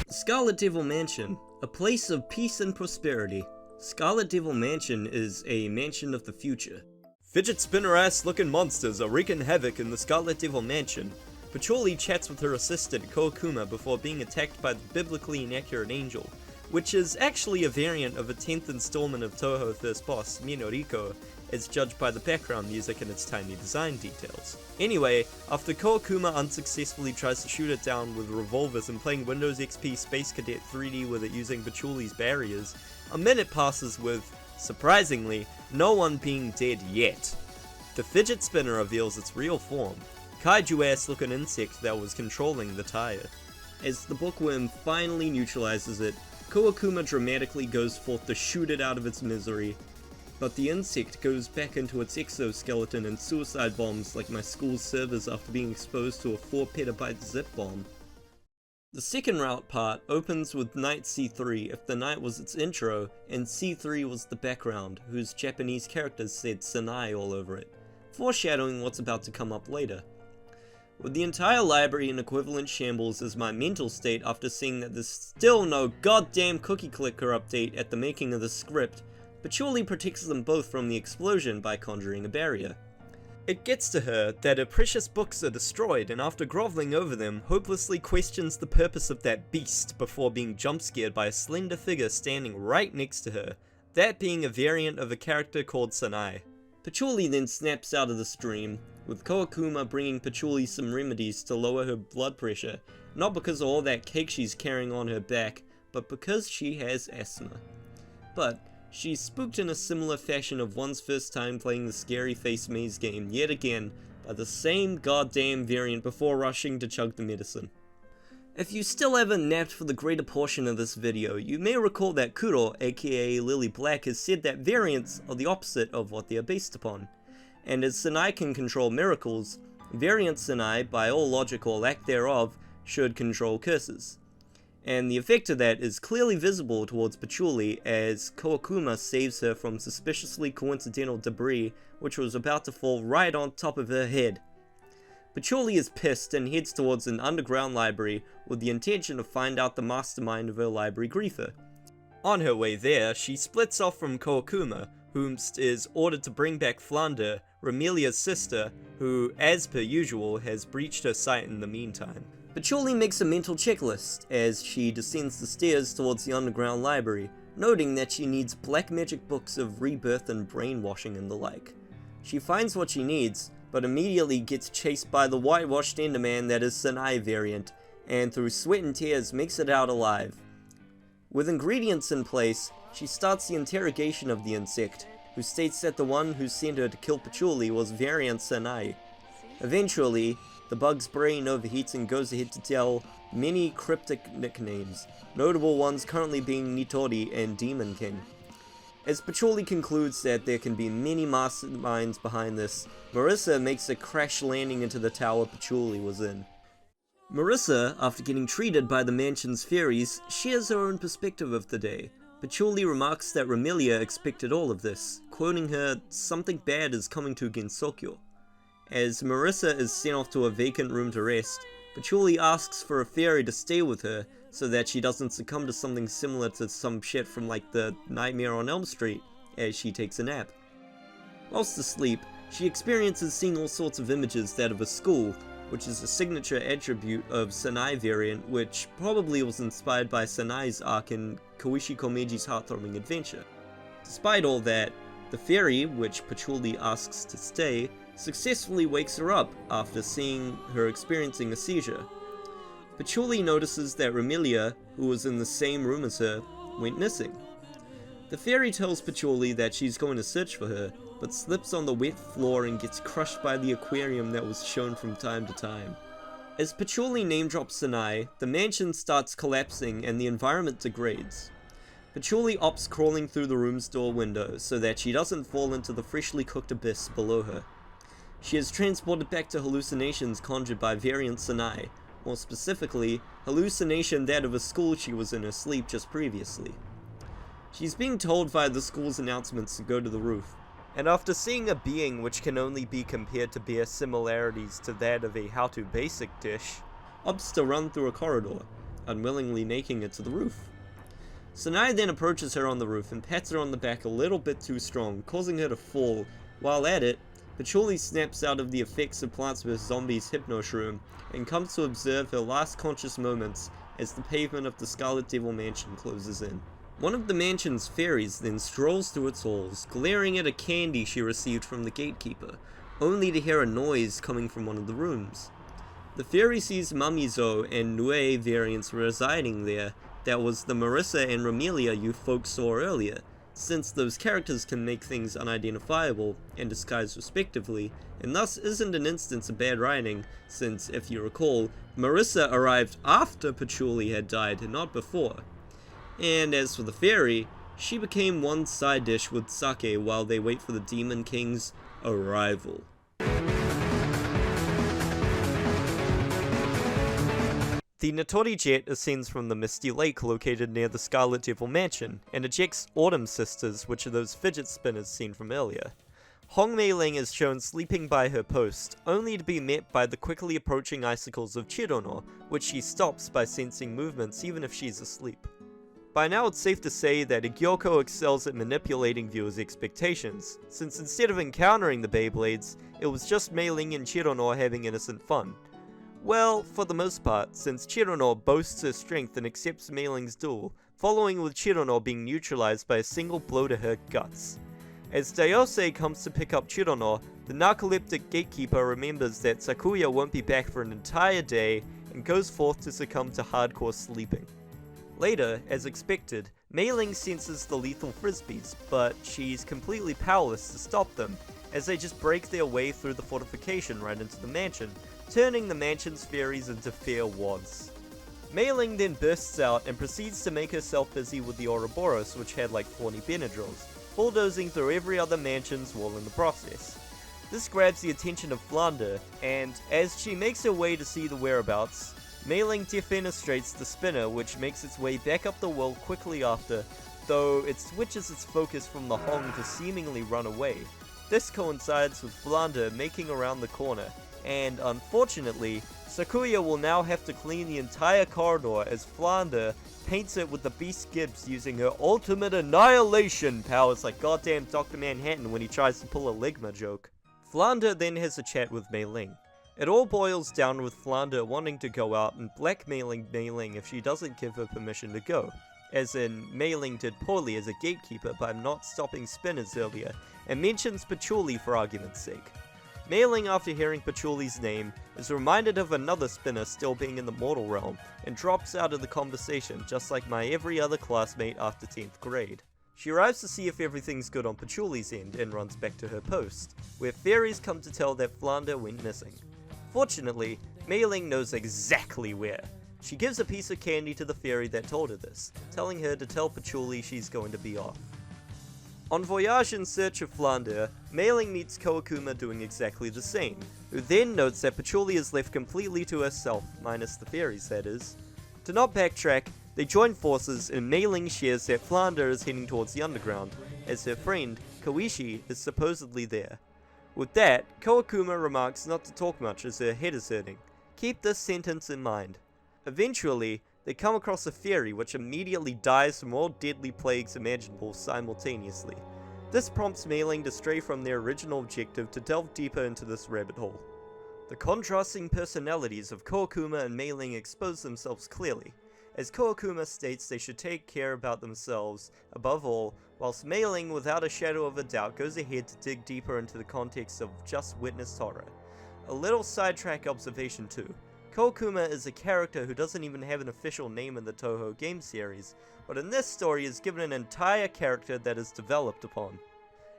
[SPEAKER 1] Scarlet Devil Mansion, a place of peace and prosperity. Scarlet Devil Mansion is a mansion of the future. Fidget spinner ass looking monsters are wreaking havoc in the Scarlet Devil Mansion. Patchouli chats with her assistant Koakuma before being attacked by the biblically inaccurate angel, which is actually a variant of a 10th installment of Touhou first boss, Minoriko, as judged by the background music and its tiny design details. Anyway, after Koakuma unsuccessfully tries to shoot it down with revolvers and playing Windows XP Space Cadet 3D with it using Patchouli's barriers, a minute passes with, surprisingly, no one being dead yet. The fidget spinner reveals its real form, kaiju-ass looking insect that was controlling the tire. As the bookworm finally neutralizes it, Koakuma dramatically goes forth to shoot it out of its misery, but the insect goes back into its exoskeleton and suicide bombs like my school's servers after being exposed to a 4 petabyte zip bomb. The second route part opens with Night C3 if the night was its intro and C3 was the background, whose Japanese characters said Sanai all over it, foreshadowing what's about to come up later. With the entire library in equivalent shambles as my mental state after seeing that there's still no goddamn cookie clicker update at the making of the script, Patchouli protects them both from the explosion by conjuring a barrier. It gets to her that her precious books are destroyed, and after groveling over them, hopelessly questions the purpose of that beast before being jump-scared by a slender figure standing right next to her, that being a variant of a character called Sanai. Patchouli then snaps out of the stream, with Koakuma bringing Patchouli some remedies to lower her blood pressure, not because of all that cake she's carrying on her back, but because she has asthma. But she's spooked in a similar fashion of one's first time playing the Scary Face Maze game yet again by the same goddamn variant before rushing to chug the medicine. If you still haven't napped for the greater portion of this video, you may recall that Kuro, aka Lily Black, has said that variants are the opposite of what they are based upon. And as Sanai can control miracles, variant Sanai, by all logic or lack thereof, should control curses. And the effect of that is clearly visible towards Patchouli as Koakuma saves her from suspiciously coincidental debris which was about to fall right on top of her head. Patchouli is pissed and heads towards an underground library with the intention to find out the mastermind of her library griefer. On her way there, she splits off from Koakuma, whom is ordered to bring back Flandre, Rumelia's sister, who, as per usual, has breached her sight in the meantime. Patchouli makes a mental checklist as she descends the stairs towards the underground library, noting that she needs black magic books of rebirth and brainwashing and the like. She finds what she needs, but immediately gets chased by the whitewashed Enderman that is Sanai variant, and through sweat and tears makes it out alive. With ingredients in place, she starts the interrogation of the insect, who states that the one who sent her to kill Patchouli was variant Sanai. Eventually, the bug's brain overheats and goes ahead to tell many cryptic nicknames, notable ones currently being Nitori and Demon King. As Patchouli concludes that there can be many masterminds behind this, Marisa makes a crash landing into the tower Patchouli was in. Marisa, after getting treated by the mansion's fairies, shares her own perspective of the day. Patchouli remarks that Rumelia expected all of this, quoting her, "Something bad is coming to Gensokyo." As Marisa is sent off to a vacant room to rest, Patchouli asks for a fairy to stay with her so that she doesn't succumb to something similar to some shit from like the Nightmare on Elm Street as she takes a nap. Whilst asleep, she experiences seeing all sorts of images that of a school, which is a signature attribute of Sanai variant, which probably was inspired by Sanai's arc in Koishi Komeji's heartthrobbing adventure. Despite all that, the fairy, which Patchouli asks to stay, successfully wakes her up after seeing her experiencing a seizure. Patchouli notices that Rumia, who was in the same room as her, went missing. The fairy tells Patchouli that she's going to search for her, but slips on the wet floor and gets crushed by the aquarium that was shown from time to time. As Patchouli name-drops Sanai, the mansion starts collapsing and the environment degrades. Patchouli opts crawling through the room's door window so that she doesn't fall into the freshly cooked abyss below her. She is transported back to hallucinations conjured by variant Sanai, more specifically, hallucination that of a school she was in her sleep just previously. She's being told via the school's announcements to go to the roof, and after seeing a being which can only be compared to bear similarities to that of a how-to basic dish, opts to run through a corridor, unwillingly making it to the roof. Sanai then approaches her on the roof and pats her on the back a little bit too strong, causing her to fall. While at it, Patchouli snaps out of the effects of Plants vs. Zombies hypno shroom and comes to observe her last conscious moments as the pavement of the Scarlet Devil mansion closes in. One of the mansion's fairies then strolls through its halls, glaring at a candy she received from the gatekeeper, only to hear a noise coming from one of the rooms. The fairy sees Mamizo and Nue variants residing there. That was the Marisa and Rumia you folks saw earlier, since those characters can make things unidentifiable and disguise respectively, and thus isn't an instance of bad writing, since, if you recall, Marisa arrived after Patchouli had died and not before. And as for the fairy, she became one side dish with sake while they wait for the Demon King's arrival. The Notori jet ascends from the Misty Lake located near the Scarlet Devil Mansion, and ejects Autumn Sisters, which are those fidget spinners seen from earlier. Hong Meiling is shown sleeping by her post, only to be met by the quickly approaching icicles of Cirno, which she stops by sensing movements even if she's asleep. By now it's safe to say that Igyoukyo excels at manipulating viewers' expectations, since instead of encountering the Beyblades, it was just Meiling and Cirno having innocent fun. Well, for the most part, since Cirno boasts her strength and accepts Meiling's duel, following with Cirno being neutralized by a single blow to her guts. As Dayose comes to pick up Cirno, the narcoleptic gatekeeper remembers that Sakuya won't be back for an entire day and goes forth to succumb to hardcore sleeping. Later, as expected, Meiling senses the lethal frisbees, but she's completely powerless to stop them, as they just break their way through the fortification right into the mansion, turning the mansion's fairies into fair wads. Meiling then bursts out and proceeds to make herself busy with the Ouroboros, which had like 40 Benadryls, bulldozing through every other mansion's wall in the process. This grabs the attention of Flandre, and as she makes her way to see the whereabouts, Meiling defenestrates the spinner, which makes its way back up the wall quickly after, though it switches its focus from the Hong to seemingly run away. This coincides with Flandre making around the corner, and unfortunately, Sakuya will now have to clean the entire corridor as Flandre paints it with the Beast Gibbs using her ultimate annihilation powers like goddamn Dr. Manhattan when he tries to pull a Ligma joke. Flandre then has a chat with Meiling. It all boils down with Flandre wanting to go out and blackmailing Meiling if she doesn't give her permission to go. As in, Meiling did poorly as a gatekeeper by not stopping spinners earlier, and mentions Patchouli for argument's sake. Meiling, after hearing Patchouli's name, is reminded of another spinner still being in the mortal realm, and drops out of the conversation just like my every other classmate after 10th grade. She arrives to see if everything's good on Patchouli's end and runs back to her post, where fairies come to tell that Flandre went missing. Fortunately, Meiling knows exactly where. She gives a piece of candy to the fairy that told her this, telling her to tell Patchouli she's going to be off. On voyage in search of Flandre, Meiling meets Kawakuma doing exactly the same, who then notes that Patchouli is left completely to herself, minus the fairies that is. To not backtrack, they join forces and Meiling shares that Flandre is heading towards the underground, as her friend, Koishi, is supposedly there. With that, Kawakuma remarks not to talk much as her head is hurting. Keep this sentence in mind. Eventually, they come across a fairy which immediately dies from all deadly plagues imaginable simultaneously. This prompts Meiling to stray from their original objective to delve deeper into this rabbit hole. The contrasting personalities of Kawakuma and Meiling expose themselves clearly, as Kawakuma states they should take care about themselves above all, whilst Meiling without a shadow of a doubt goes ahead to dig deeper into the context of just witnessed horror. A little sidetrack observation too. Kawakuma is a character who doesn't even have an official name in the Touhou game series, but in this story is given an entire character that is developed upon.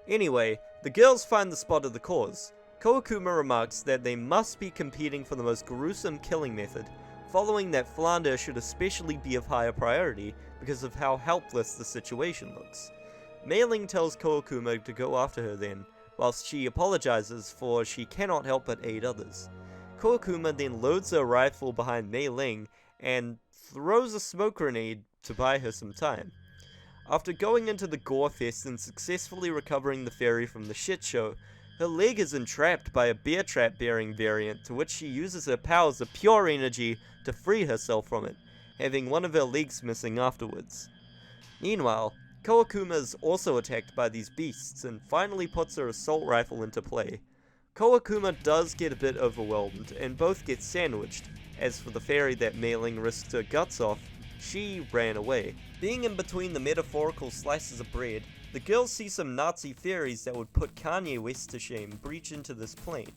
[SPEAKER 1] Anyway, the girls find the spot of the cause. Kawakuma remarks that they must be competing for the most gruesome killing method, following that Flandre should especially be of higher priority because of how helpless the situation looks. Meiling tells Kawakuma to go after her then, whilst she apologizes for she cannot help but aid others. Kawakuma then loads her rifle behind Meiling and throws a smoke grenade to buy her some time. After going into the gore fest and successfully recovering the fairy from the shit show, her leg is entrapped by a bear trap bearing variant to which she uses her powers of pure energy to free herself from it, having one of her legs missing afterwards. Meanwhile, Kawakuma is also attacked by these beasts and finally puts her assault rifle into play. Kawakuma does get a bit overwhelmed and both get sandwiched. As for the fairy that Meiling risked her guts off, she ran away. Being in between the metaphorical slices of bread, the girls see some Nazi fairies that would put Kanye West to shame breach into this plane.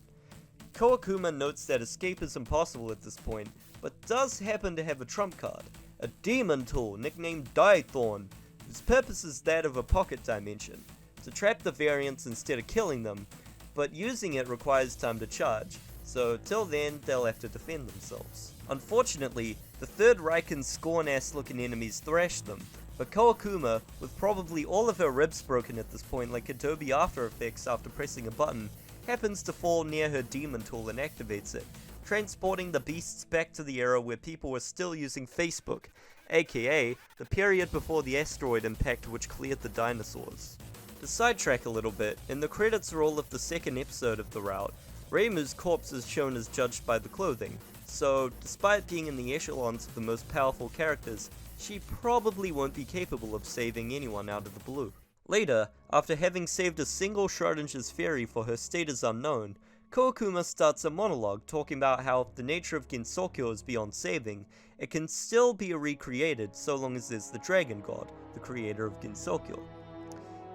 [SPEAKER 1] Kawakuma notes that escape is impossible at this point, but does happen to have a trump card, a demon tool nicknamed Daithorn, whose purpose is that of a pocket dimension, to trap the variants instead of killing them, but using it requires time to charge, so till then they'll have to defend themselves. Unfortunately, the Third Reich and Scorn-ass looking enemies thrash them, but Kawakuma, with probably all of her ribs broken at this point like Adobe After Effects after pressing a button, happens to fall near her demon tool and activates it, transporting the beasts back to the era where people were still using Facebook, aka the period before the asteroid impact which cleared the dinosaurs. To sidetrack a little bit, in the credits roll of the second episode of the route, Reimu's corpse is shown as judged by the clothing, so despite being in the echelons of the most powerful characters, she probably won't be capable of saving anyone out of the blue. Later, after having saved a single Schrodinger's fairy for her state is unknown, Kawakuma starts a monologue talking about how if the nature of Gensokyo is beyond saving, it can still be recreated so long as there's the dragon god, the creator of Gensokyo.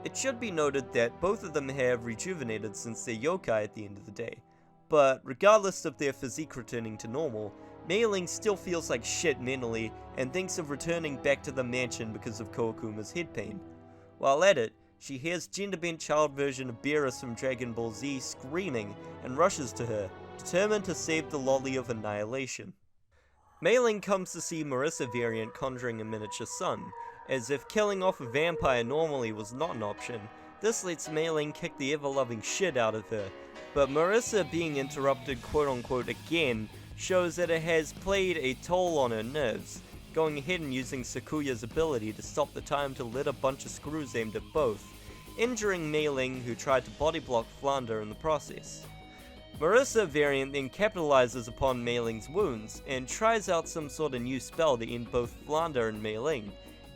[SPEAKER 1] It should be noted that both of them have rejuvenated since they're yokai at the end of the day, but regardless of their physique returning to normal, Meiling still feels like shit mentally and thinks of returning back to the mansion because of Kawakuma's head pain. While at it, she hears gender-bent child version of Beerus from Dragon Ball Z screaming and rushes to her, determined to save the lolly of annihilation. Meiling comes to see Marisa variant conjuring a miniature sun. As if killing off a vampire normally was not an option, this lets Meiling kick the ever-loving shit out of her, but Marisa being interrupted quote-unquote again shows that it has played a toll on her nerves, going ahead and using Sakuya's ability to stop the time to lit a bunch of screws aimed at both, injuring Meiling who tried to body block Flandre in the process. Marisa variant then capitalizes upon Meiling's wounds and tries out some sort of new spell to end both Flandre and Meiling,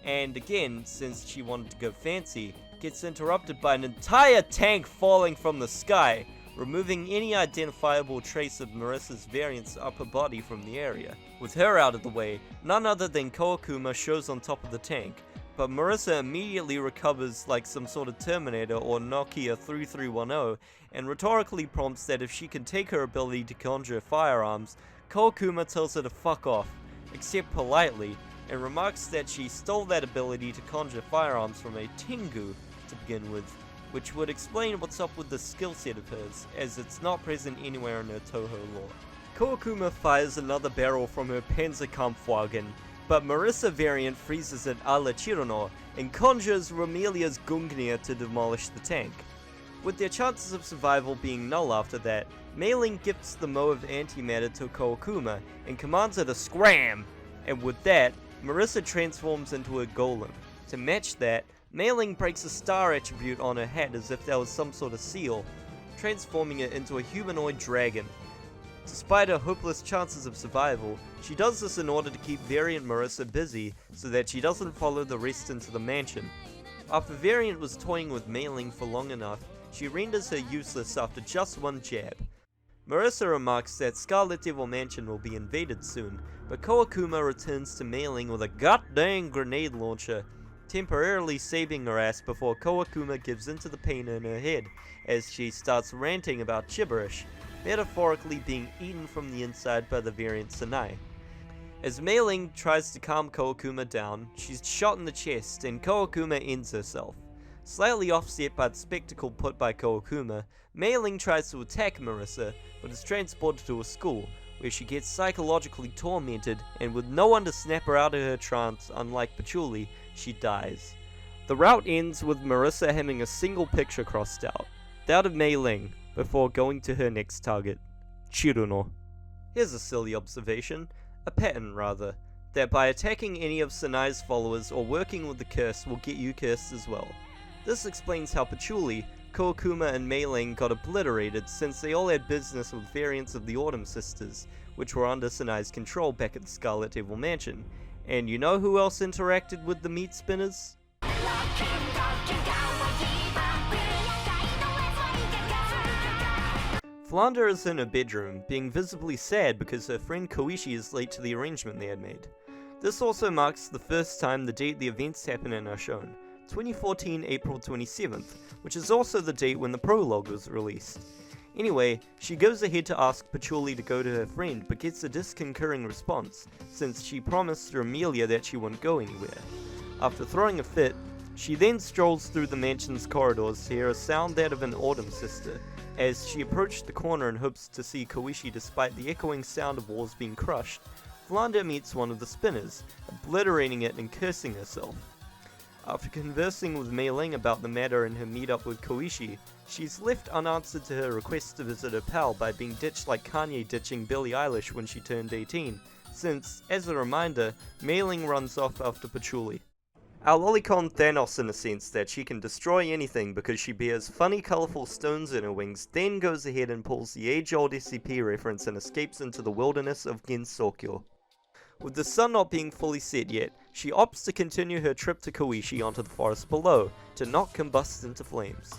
[SPEAKER 1] and again, since she wanted to go fancy, gets interrupted by an entire tank falling from the sky, removing any identifiable trace of Marisa's variant's upper body from the area. With her out of the way, none other than Kawakuma shows on top of the tank, but Marisa immediately recovers like some sort of Terminator or Nokia 3310, and rhetorically prompts that if she can take her ability to conjure firearms, Kawakuma tells her to fuck off, except politely, and remarks that she stole that ability to conjure firearms from a Tengu to begin with, which would explain what's up with the skill set of hers, as it's not present anywhere in her Touhou lore. Kawakuma fires another barrel from her Panzerkampfwagen, but Marisa variant freezes it a la Cirno and conjures Romelia's Gungnir to demolish the tank. With their chances of survival being null after that, Meiling gifts the Mo of antimatter to Kawakuma and commands her to scram, and with that, Marisa transforms into a golem. To match that, Meiling breaks a star attribute on her hat as if that was some sort of seal, transforming it into a humanoid dragon. Despite her hopeless chances of survival, she does this in order to keep Variant Marisa busy so that she doesn't follow the rest into the mansion. After Variant was toying with Meiling for long enough, she renders her useless after just one jab. Marisa remarks that Scarlet Devil Mansion will be invaded soon, but Kawakuma returns to Meiling with a goddamn grenade launcher, temporarily saving her ass before Kawakuma gives into the pain in her head as she starts ranting about gibberish, metaphorically being eaten from the inside by the variant Sanai. As Meiling tries to calm Kawakuma down, she's shot in the chest and Kawakuma ends herself. Slightly offset by the spectacle put by Kawakuma, Meiling tries to attack Marisa, but is transported to a school, where she gets psychologically tormented, and with no one to snap her out of her trance, unlike Patchouli, she dies. The route ends with Marisa having a single picture crossed out, that of Meiling, before going to her next target, Cirno. Here's a silly observation, a pattern rather, that by attacking any of Sanai's followers or working with the curse will get you cursed as well. This explains how Patchouli, Kawakuma and Meiling got obliterated since they all had business with variants of the Autumn Sisters, which were under Sanai's control back at the Scarlet Devil Mansion. And you know who else interacted with the meat spinners? Flandre is in her bedroom, being visibly sad because her friend Koichi is late to the arrangement they had made. This also marks the first time the date the events happen in are shown, 2014 April 27th, which is also the date when the prologue was released. Anyway, she goes ahead to ask Patchouli to go to her friend, but gets a disconcurring response, since she promised Rumia that she wouldn't go anywhere. After throwing a fit, she then strolls through the mansion's corridors to hear a sound that of an Autumn Sister. As she approached the corner in hopes to see Koichi despite the echoing sound of walls being crushed, Flandre meets one of the spinners, obliterating it and cursing herself. After conversing with Meiling about the matter in her meetup with Koichi, she's left unanswered to her request to visit her pal by being ditched like Kanye ditching Billie Eilish when she turned 18, since, as a reminder, Meiling runs off after Patchouli. Our lolicon Thanos in a sense that she can destroy anything because she bears funny colourful stones in her wings, then goes ahead and pulls the age-old SCP reference and escapes into the wilderness of Gensokyo. With the sun not being fully set yet, she opts to continue her trip to Koichi onto the forest below, to not combust into flames.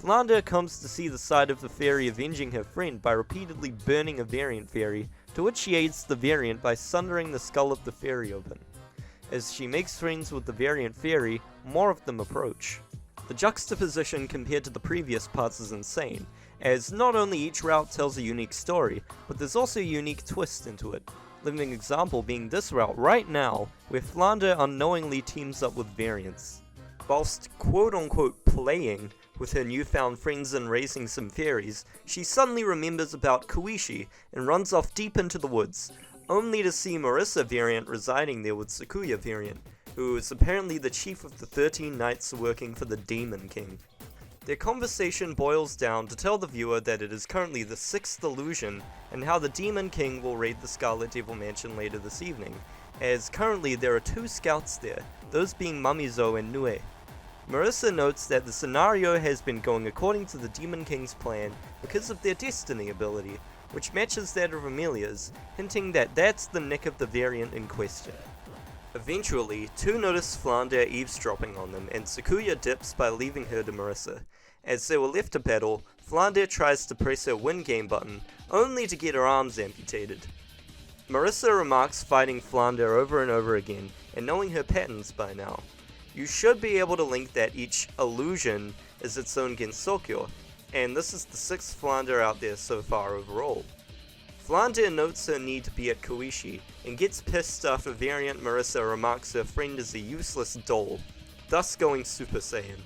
[SPEAKER 1] Flandre comes to see the side of the fairy avenging her friend by repeatedly burning a variant fairy, to which she aids the variant by sundering the skull of the fairy open. As she makes friends with the variant fairy, more of them approach. The juxtaposition compared to the previous parts is insane, as not only each route tells a unique story, but there's also a unique twist into it. Living example being this route right now, where Flandre unknowingly teams up with variants. Whilst quote-unquote playing with her newfound friends and raising some fairies, she suddenly remembers about Koichi and runs off deep into the woods, only to see Marisa variant residing there with Sakuya variant, who is apparently the chief of the 13 knights working for the Demon King. Their conversation boils down to tell the viewer that it is currently the 6th illusion, and how the Demon King will raid the Scarlet Devil Mansion later this evening, as currently there are 2 scouts there, those being Mamizo and Nue. Marisa notes that the scenario has been going according to the Demon King's plan because of their destiny ability, which matches that of Amelia's, hinting that that's the nick of the variant in question. Eventually, 2 notice Flandre eavesdropping on them, and Sakuya dips by leaving her to Marisa. As they were left to battle, Flandre tries to press her win game button, only to get her arms amputated. Marisa remarks fighting Flandre over and over again, and knowing her patterns by now. You should be able to link that each illusion is its own Gensokyo, and this is the 6th Flandre out there so far overall. Flandre notes her need to be at Koichi, and gets pissed after variant Marisa remarks her friend is a useless doll, thus going Super Saiyan.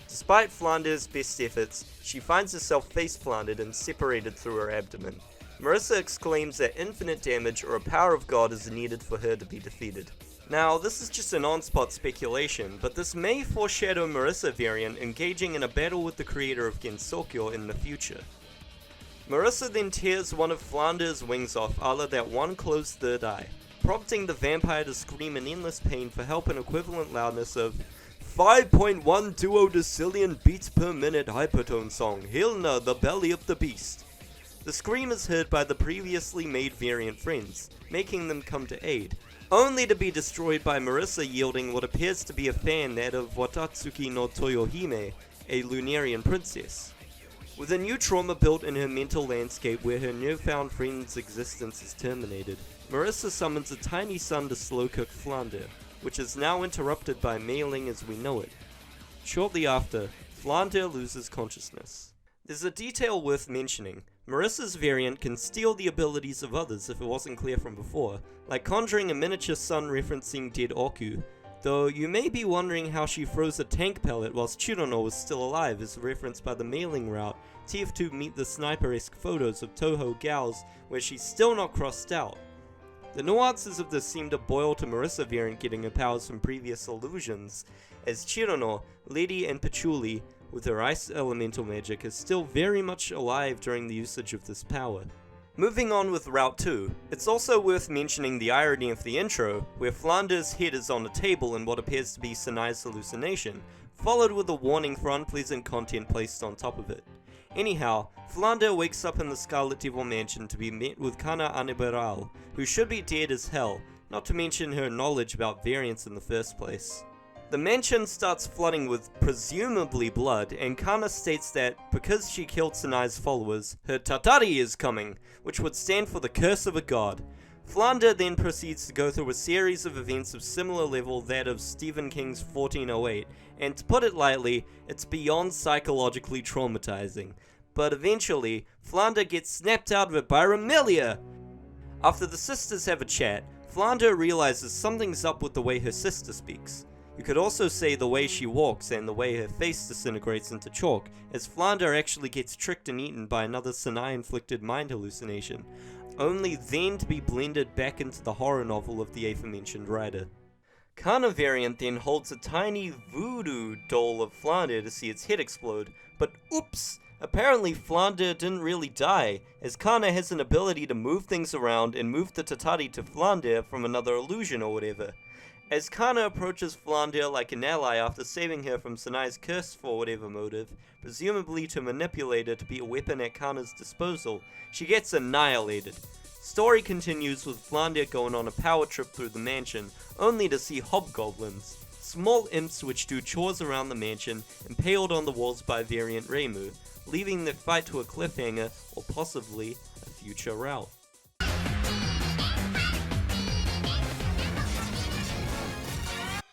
[SPEAKER 1] Despite Flandre's best efforts, she finds herself face-planted and separated through her abdomen. Marisa exclaims that infinite damage or a power of God is needed for her to be defeated. Now, this is just an on-spot speculation, but this may foreshadow Marisa variant engaging in a battle with the creator of Gensokyo in the future. Marisa then tears one of Flandre's wings off a la that one closed third eye, prompting the vampire to scream in endless pain for help in equivalent loudness of 5.1 duodecillion beats per minute hypertone song, Hilna, the belly of the beast. The scream is heard by the previously made variant friends, making them come to aid, only to be destroyed by Marisa yielding what appears to be a fan that of Watatsuki no Toyohime, a Lunarian princess. With a new trauma built in her mental landscape where her newfound friend's existence is terminated, Marisa summons a tiny sun to slow cook Flandre, which is now interrupted by Meiling as we know it. Shortly after, Flandre loses consciousness. There's a detail worth mentioning. Marisa's variant can steal the abilities of others if it wasn't clear from before, like conjuring a miniature sun referencing dead Oku, though you may be wondering how she froze a tank pellet whilst Cirno was still alive as referenced by the Meiling Route, TF2 meet the sniper-esque photos of Touhou gals where she's still not crossed out. The nuances of this seem to boil to Marisa variant getting her powers from previous illusions, as Cirno, Lady and Patchouli, with her ice elemental magic, is still very much alive during the usage of this power. Moving on with Route 2, it's also worth mentioning the irony of the intro, where Flandre's head is on a table in what appears to be Sanai's hallucination, followed with a warning for unpleasant content placed on top of it. Anyhow, Flandre wakes up in the Scarlet Devil mansion to be met with Kana Anibaral, who should be dead as hell, not to mention her knowledge about variants in the first place. The mansion starts flooding with presumably blood, and Kana states that because she killed Sanai's followers, her Tatari is coming, which would stand for the curse of a god. Flandre then proceeds to go through a series of events of similar level that of Stephen King's 1408, and to put it lightly, it's beyond psychologically traumatizing. But eventually, Flandre gets snapped out of it by Rumia! After the sisters have a chat, Flandre realizes something's up with the way her sister speaks. You could also say the way she walks and the way her face disintegrates into chalk, as Flandre actually gets tricked and eaten by another Sanai-inflicted mind hallucination, only then to be blended back into the horror novel of the aforementioned writer. Kana variant then holds a tiny voodoo doll of Flandre to see its head explode, but oops! Apparently Flandre didn't really die, as Kana has an ability to move things around and move the Tatari to Flandre from another illusion or whatever. As Kana approaches Flandre like an ally after saving her from Sanai's curse for whatever motive, presumably to manipulate her to be a weapon at Kana's disposal, she gets annihilated. Story continues with Flandre going on a power trip through the mansion, only to see hobgoblins, small imps which do chores around the mansion, impaled on the walls by variant Reimu, leaving the fight to a cliffhanger or possibly a future route.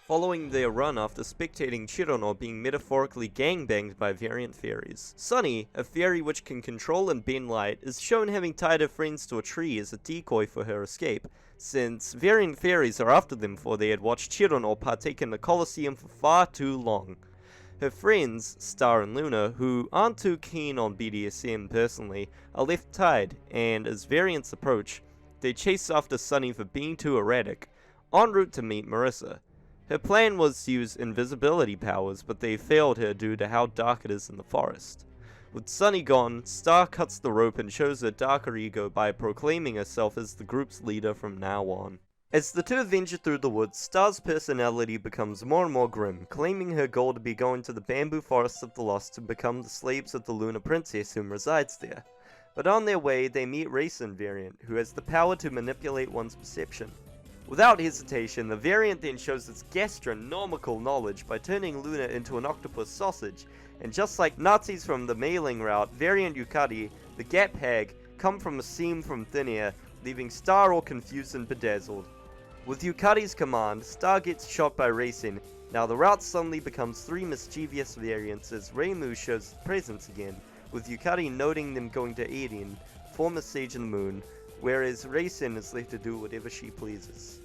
[SPEAKER 1] Following their run after spectating Cirno being metaphorically gangbanged by variant fairies, Sunny, a fairy which can control and bend light, is shown having tied her friends to a tree as a decoy for her escape, since variant fairies are after them for they had watched Cirno partake in the Colosseum for far too long. Her friends, Star and Luna, who aren't too keen on BDSM personally, are left tied, and as variants approach, they chase after Sunny for being too erratic, en route to meet Marisa. Her plan was to use invisibility powers, but they failed her due to how dark it is in the forest. With Sunny gone, Star cuts the rope and shows her darker ego by proclaiming herself as the group's leader from now on. As the two venture through the woods, Star's personality becomes more and more grim, claiming her goal to be going to the bamboo forests of the lost to become the slaves of the Lunar Princess whom resides there. But on their way, they meet Raisin variant, who has the power to manipulate one's perception. Without hesitation, the variant then shows its gastronomical knowledge by turning Luna into an octopus sausage, and just like Nazis from the Meiling Route, variant Yukari, the Gap Hag, come from a seam from thin air, leaving Star all confused and bedazzled. With Yukari's command, Star gets shot by Racing. Now the route suddenly becomes three mischievous variants as Reimu shows his presence again, with Yukari noting them going to Eden, former Sage of the Moon, whereas Racing is left to do whatever she pleases.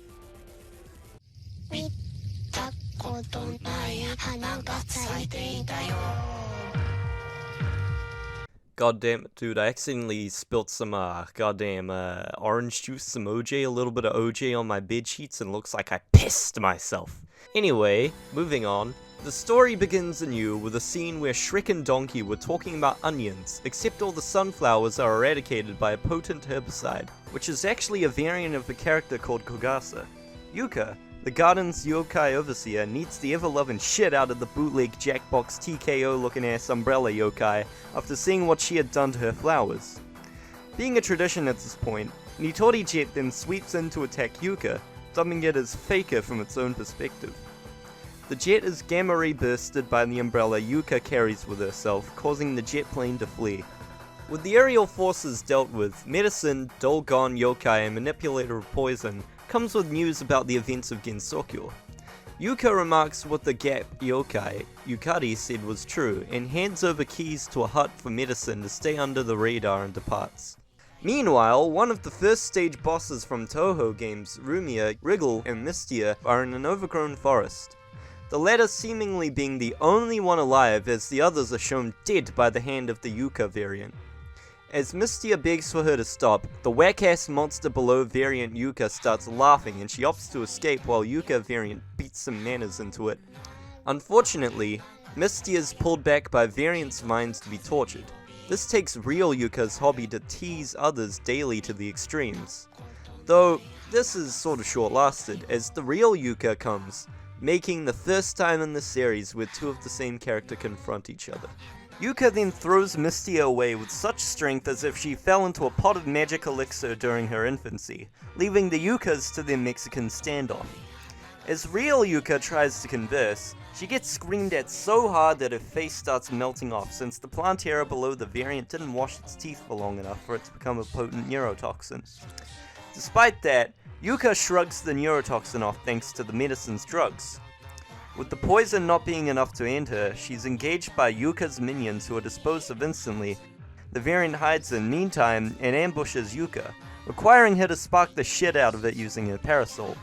[SPEAKER 1] God damn it, dude, I accidentally spilt some, orange juice, some OJ, a little bit of OJ on my bed sheets, and looks like I pissed myself. Anyway, moving on. The story begins anew with a scene where Shrek and Donkey were talking about onions, except all the sunflowers are eradicated by a potent herbicide, which is actually a variant of the character called Kogasa. Yuuka, the garden's yokai overseer, needs the ever-loving shit out of the bootleg Jackbox TKO looking ass umbrella yokai after seeing what she had done to her flowers. Being a tradition at this point, Nitori Jet then sweeps in to attack Yuuka, dubbing it as faker from its own perspective. The jet is gamma-ray bursted by the umbrella Yuuka carries with herself, causing the jet plane to flee. With the aerial forces dealt with, medicine, Dolgon yokai, and manipulator of poison comes with news about the events of Gensokyo. Yuuka remarks what the Gap yokai, Yukari, said was true, and hands over keys to a hut for medicine to stay under the radar and departs. Meanwhile, one of the first stage bosses from Touhou games, Rumia, Wriggle, and Mistia, are in an overgrown forest. The latter seemingly being the only one alive, as the others are shown dead by the hand of the Yuuka variant. As Mistia begs for her to stop, the whack-ass monster below variant Yuuka starts laughing and she opts to escape while Yuuka variant beats some manners into it. Unfortunately, Mistia is pulled back by variant's minds to be tortured. This takes real Yuuka's hobby to tease others daily to the extremes. Though, this is sort of short-lasted, as the real Yuuka comes, making the first time in the series where two of the same character confront each other. Yuuka then throws Mistia away with such strength as if she fell into a pot of magic elixir during her infancy, leaving the Yuukas to their Mexican standoff. As real Yuuka tries to converse, she gets screamed at so hard that her face starts melting off since the Plantera below the variant didn't wash its teeth for long enough for it to become a potent neurotoxin. Despite that, Yuuka shrugs the neurotoxin off thanks to the medicine's drugs. With the poison not being enough to end her, she's engaged by Yuuka's minions who are disposed of instantly. The variant hides in meantime and ambushes Yuuka, requiring her to spark the shit out of it using her parasol.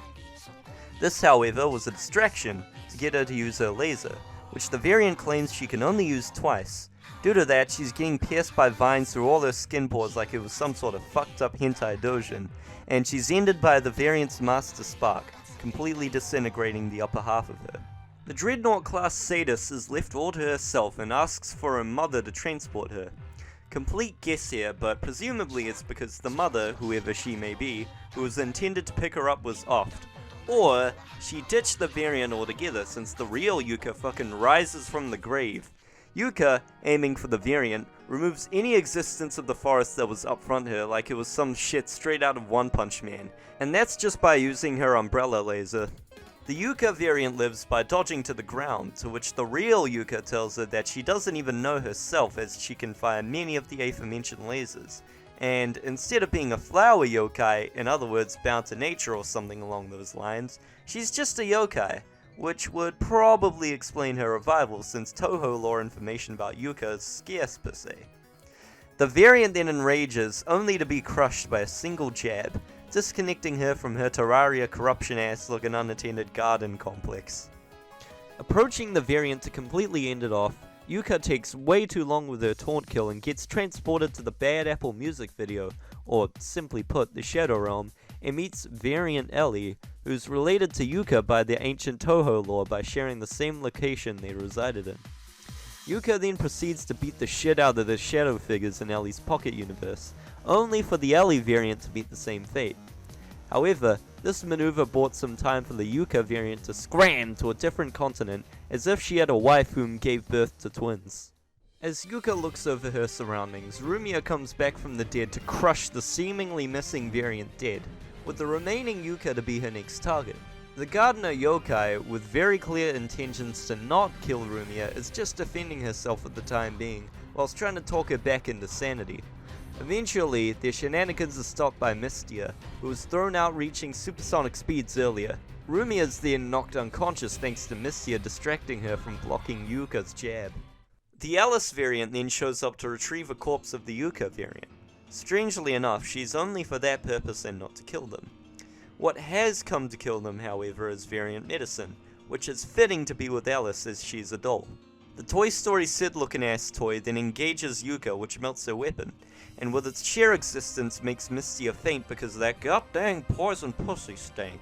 [SPEAKER 1] This, however, was a distraction to get her to use her laser, which the variant claims she can only use twice. Due to that, she's getting pierced by vines through all her skin pores like it was some sort of fucked up hentai doujin, and she's ended by the variant's master spark, completely disintegrating the upper half of her. The Dreadnought class sadist is left all to herself and asks for her mother to transport her. Complete guess here, but presumably it's because the mother, whoever she may be, who was intended to pick her up was offed. Or, she ditched the variant altogether since the real Yuuka fucking rises from the grave. Yuuka, aiming for the variant, removes any existence of the forest that was up front her like it was some shit straight out of One Punch Man, and that's just by using her umbrella laser. The Yuuka variant lives by dodging to the ground, to which the real Yuuka tells her that she doesn't even know herself as she can fire many of the aforementioned lasers, and instead of being a flower yokai, in other words bound to nature or something along those lines, she's just a yokai, which would probably explain her revival since Touhou lore information about Yuuka is scarce per se. The variant then enrages, only to be crushed by a single jab, disconnecting her from her Terraria corruption-ass looking unattended garden complex. Approaching the variant to completely end it off, Yuuka takes way too long with her taunt kill and gets transported to the Bad Apple music video, or simply put, the Shadow Realm, and meets Variant Ellie, who's related to Yuuka by the ancient Touhou lore by sharing the same location they resided in. Yuuka then proceeds to beat the shit out of the shadow figures in Ellie's pocket universe, only for the Ellie variant to meet the same fate. However, this maneuver bought some time for the Yuuka variant to scram to a different continent as if she had a wife whom gave birth to twins. As Yuuka looks over her surroundings, Rumia comes back from the dead to crush the seemingly missing variant dead, with the remaining Yuuka to be her next target. The gardener yokai, with very clear intentions to not kill Rumia, is just defending herself for the time being, whilst trying to talk her back into sanity. Eventually, their shenanigans are stopped by Mistia, who was thrown out reaching supersonic speeds earlier. Rumia is then knocked unconscious thanks to Mistia distracting her from blocking Yuuka's jab. The Alice variant then shows up to retrieve a corpse of the Yuuka variant. Strangely enough, she's only for that purpose and not to kill them. What has come to kill them, however, is variant medicine, which is fitting to be with Alice as she's a doll. The Toy Story Sid-looking ass toy then engages Yuuka, which melts her weapon, and with its sheer existence makes Mistia faint because of that goddamn poison pussy stank.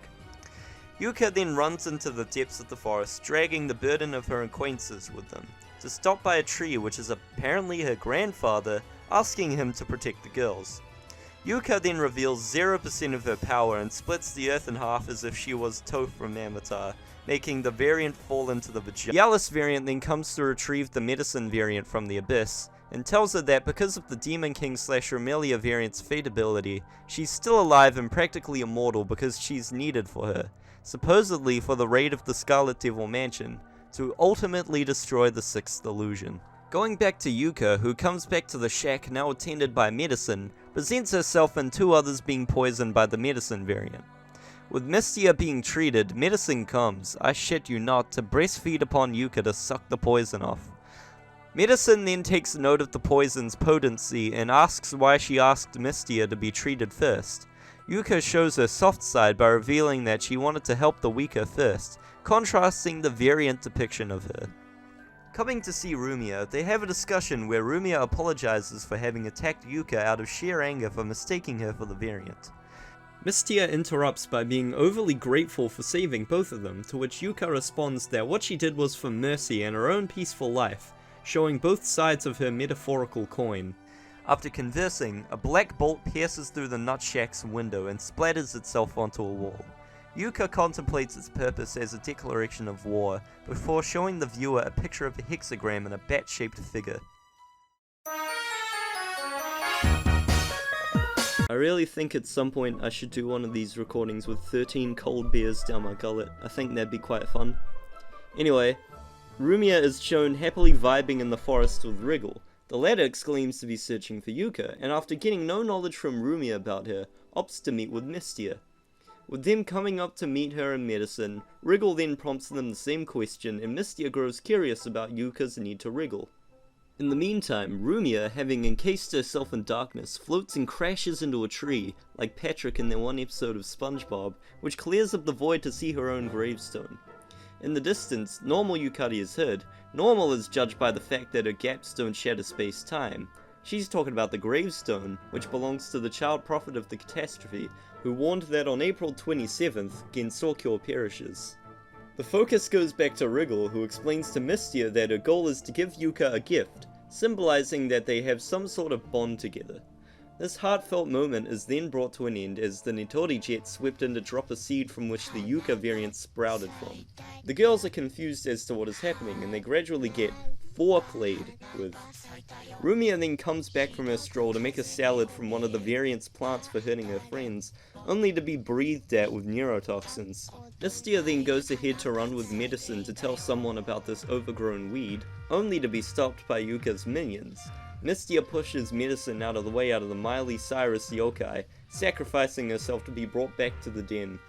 [SPEAKER 1] Yuuka then runs into the depths of the forest, dragging the burden of her acquaintances with them, to stop by a tree which is apparently her grandfather, asking him to protect the girls. Yuuka then reveals 0% of her power and splits the earth in half as if she was Toph from Avatar, making the variant fall into the vagina. The Alice variant then comes to retrieve the medicine variant from the abyss, and tells her that because of the Demon King / Romelia variant's fate ability, she's still alive and practically immortal because she's needed for her, supposedly for the raid of the Scarlet Devil Mansion, to ultimately destroy the 6th illusion. Going back to Yuuka, who comes back to the shack now attended by Medicine, presents herself and 2 others being poisoned by the Medicine variant. With Mistia being treated, Medicine comes, I shit you not, to breastfeed upon Yuuka to suck the poison off. Medicine then takes note of the poison's potency and asks why she asked Mistia to be treated first. Yuuka shows her soft side by revealing that she wanted to help the weaker first, contrasting the variant depiction of her. Coming to see Rumia, they have a discussion where Rumia apologizes for having attacked Yuuka out of sheer anger for mistaking her for the variant. Mistia interrupts by being overly grateful for saving both of them, to which Yuuka responds that what she did was for mercy and her own peaceful life, showing both sides of her metaphorical coin. After conversing, a black bolt pierces through the Nutshack's window and splatters itself onto a wall. Yuuka contemplates its purpose as a declaration of war, before showing the viewer a picture of a hexagram and a bat-shaped figure. I really think at some point I should do one of these recordings with 13 cold beers down my gullet. I think that'd be quite fun. Anyway, Rumia is shown happily vibing in the forest with Wriggle. The latter claims to be searching for Yuuka, and after getting no knowledge from Rumia about her, opts to meet with Mistia. With them coming up to meet her in Medicine, Wriggle then prompts them the same question, and Mistia grows curious about Yuuka's need to wriggle. In the meantime, Rumia, having encased herself in darkness, floats and crashes into a tree, like Patrick in their one episode of SpongeBob, which clears up the void to see her own gravestone. In the distance, normal Yukari is heard. Normal is judged by the fact that her gaps don't shatter space-time. She's talking about the gravestone, which belongs to the child prophet of the catastrophe, who warned that on April 27th, Gensokyo perishes. The focus goes back to Wriggle, who explains to Mistia that her goal is to give Yuuka a gift, symbolizing that they have some sort of bond together. This heartfelt moment is then brought to an end as the Nitori jet swept in to drop a seed from which the Yuuka variant sprouted from. The girls are confused as to what is happening, and they gradually get foreplayed with. Rumia then comes back from her stroll to make a salad from one of the variant's plants for hurting her friends, only to be breathed at with neurotoxins. Mistia then goes ahead to run with Medicine to tell someone about this overgrown weed, only to be stopped by Yuuka's minions. Mistia pushes Medicine out of the Miley Cyrus yokai, sacrificing herself to be brought back to the den.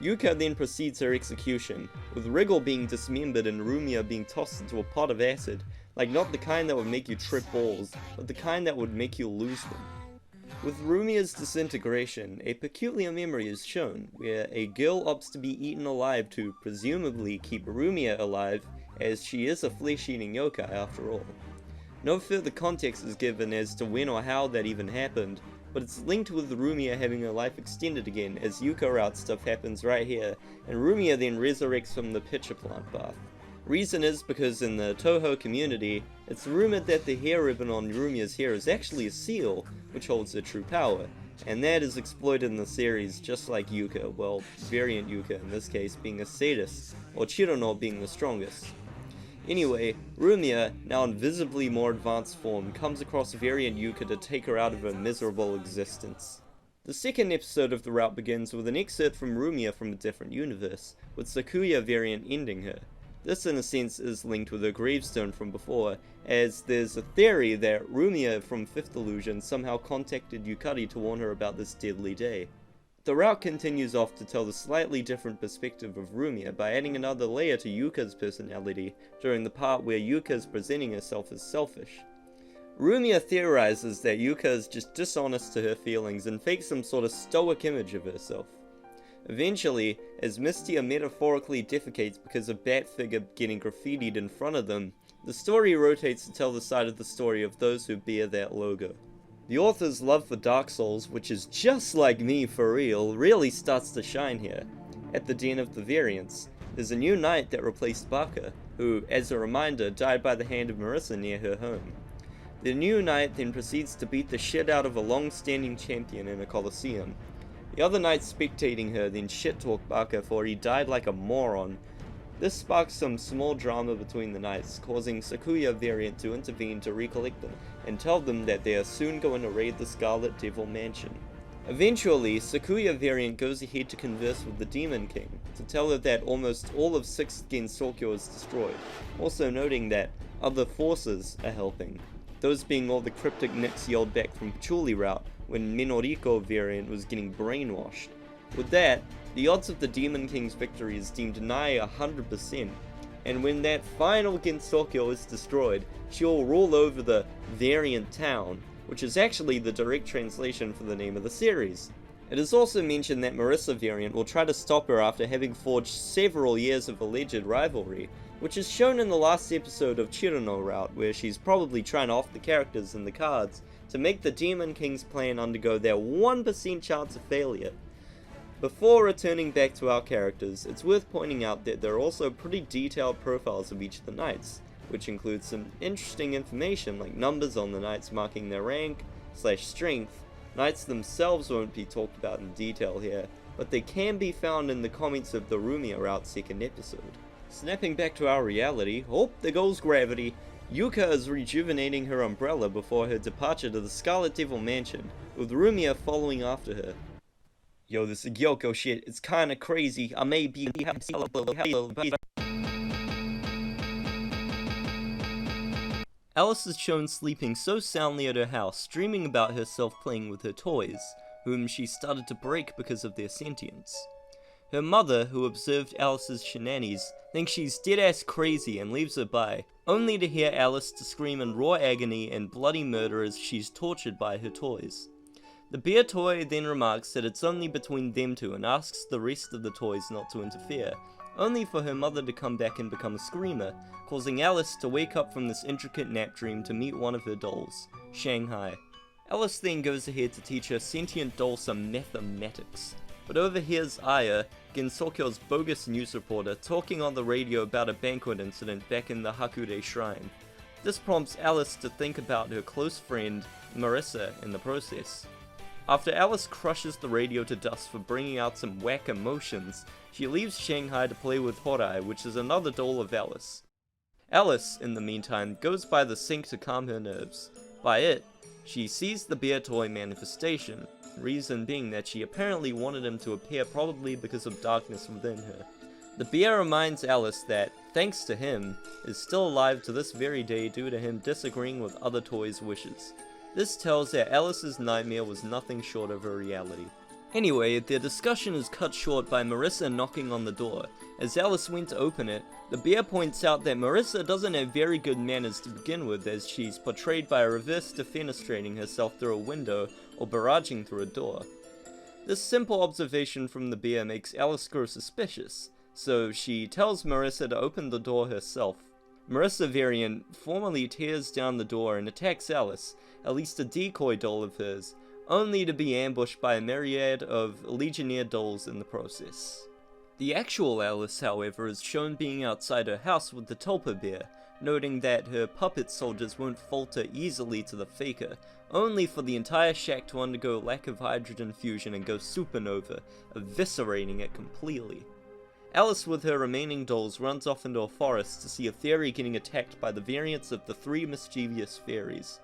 [SPEAKER 1] Yuuka then proceeds her execution, with Wriggle being dismembered and Rumia being tossed into a pot of acid, like not the kind that would make you trip balls, but the kind that would make you lose them. With Rumia's disintegration, a peculiar memory is shown, where a girl opts to be eaten alive to presumably keep Rumia alive, as she is a flesh-eating yokai after all. No further context is given as to when or how that even happened, but it's linked with Rumia having her life extended again, as Yuuka Route stuff happens right here, and Rumia then resurrects from the pitcher plant bath. Reason is because in the Touhou community, it's rumored that the hair ribbon on Rumia's hair is actually a seal, which holds her true power, and that is exploited in the series just like Yuuka, well, variant Yuuka in this case being a sadist, or Chirono being the strongest. Anyway, Rumia, now in visibly more advanced form, comes across variant Yuuka to take her out of her miserable existence. The second episode of the route begins with an excerpt from Rumia from a different universe, with Sakuya variant ending her. This in a sense is linked with her gravestone from before, as there's a theory that Rumia from 5th Illusion somehow contacted Yukari to warn her about this deadly day. The route continues off to tell the slightly different perspective of Rumia by adding another layer to Yuuka's personality during the part where Yuuka is presenting herself as selfish. Rumia theorizes that Yuuka is just dishonest to her feelings and fakes some sort of stoic image of herself. Eventually, as Mistia metaphorically defecates because of Bat figure getting graffitied in front of them, the story rotates to tell the side of the story of those who bear that logo. The author's love for Dark Souls, which is just like me for real, really starts to shine here. At the Den of the Variants, there's a new knight that replaced Baka, who, as a reminder, died by the hand of Marisa near her home. The new knight then proceeds to beat the shit out of a long-standing champion in a coliseum. The other knights spectating her then shit-talk Baka for he died like a moron. This sparks some small drama between the knights, causing Sakuya variant to intervene to recollect them, and tell them that they are soon going to raid the Scarlet Devil Mansion. Eventually, Sakuya variant goes ahead to converse with the Demon King, to tell her that almost all of 6th Gensokyo is destroyed, also noting that other forces are helping, those being all the cryptic nicks yelled back from Patchouli Route when Minoriko variant was getting brainwashed. With that, the odds of the Demon King's victory is deemed nigh 100%, and when that final Gensokyo is destroyed, she will rule over the variant town, which is actually the direct translation for the name of the series. It is also mentioned that Marisa variant will try to stop her after having forged several years of alleged rivalry, which is shown in the last episode of Cirno Route, where she's probably trying to off the characters in the cards to make the Demon King's plan undergo their 1% chance of failure. Before returning back to our characters, it's worth pointing out that there are also pretty detailed profiles of each of the knights, which includes some interesting information like numbers on the knights marking their rank / strength. Knights themselves won't be talked about in detail here, but they can be found in the comments of the Rumia Route 2nd episode. Snapping back to our reality, oh, there goes gravity. Yuuka is rejuvenating her umbrella before her departure to the Scarlet Devil Mansion, with Rumia following after her. Yo, this Igyoukyo shit, it's kinda crazy. I may be Alice is shown sleeping so soundly at her house, dreaming about herself playing with her toys, whom she started to break because of their sentience. Her mother, who observed Alice's shenanigans, thinks she's dead-ass crazy and leaves her by, only to hear Alice to scream in raw agony and bloody murder as she's tortured by her toys. The bear toy then remarks that it's only between them two and asks the rest of the toys not to interfere, only for her mother to come back and become a screamer, causing Alice to wake up from this intricate nap dream to meet one of her dolls, Shanghai. Alice then goes ahead to teach her sentient doll some mathematics, but overhears Aya, Gensokyo's bogus news reporter, talking on the radio about a banquet incident back in the Hakude Shrine. This prompts Alice to think about her close friend, Marisa, in the process. After Alice crushes the radio to dust for bringing out some whack emotions, she leaves Shanghai to play with Horai, which is another doll of Alice. Alice, in the meantime, goes by the sink to calm her nerves. By it, she sees the bear toy manifestation, reason being that she apparently wanted him to appear probably because of darkness within her. The bear reminds Alice that, thanks to him, is still alive to this very day due to him disagreeing with other toys' wishes. This tells that Alice's nightmare was nothing short of a reality. Anyway, their discussion is cut short by Marisa knocking on the door. As Alice went to open it, the bear points out that Marisa doesn't have very good manners to begin with, as she's portrayed by reverse defenestrating herself through a window or barraging through a door. This simple observation from the bear makes Alice grow suspicious, so she tells Marisa to open the door herself. Marisa variant formally tears down the door and attacks Alice, at least a decoy doll of hers, only to be ambushed by a myriad of Legionnaire dolls in the process. The actual Alice, however, is shown being outside her house with the Tulpa bear, noting that her puppet soldiers won't falter easily to the faker, only for the entire shack to undergo lack of hydrogen fusion and go supernova, eviscerating it completely. Alice with her remaining dolls runs off into a forest to see a fairy getting attacked by the variants of the 3 mischievous fairies.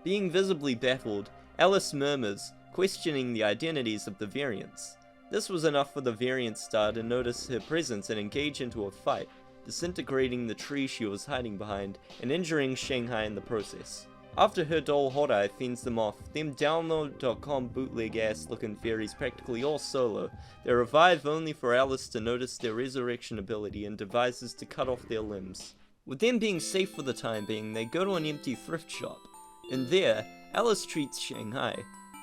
[SPEAKER 1] Being visibly baffled, Alice murmurs, questioning the identities of the variants. This was enough for the variant star to notice her presence and engage into a fight, disintegrating the tree she was hiding behind and injuring Shanghai in the process. After her doll Horai fends them off, them download.com bootleg ass looking fairies practically all solo, they revive only for Alice to notice their resurrection ability and devises to cut off their limbs. With them being safe for the time being, they go to an empty thrift shop. In there, Alice treats Shanghai.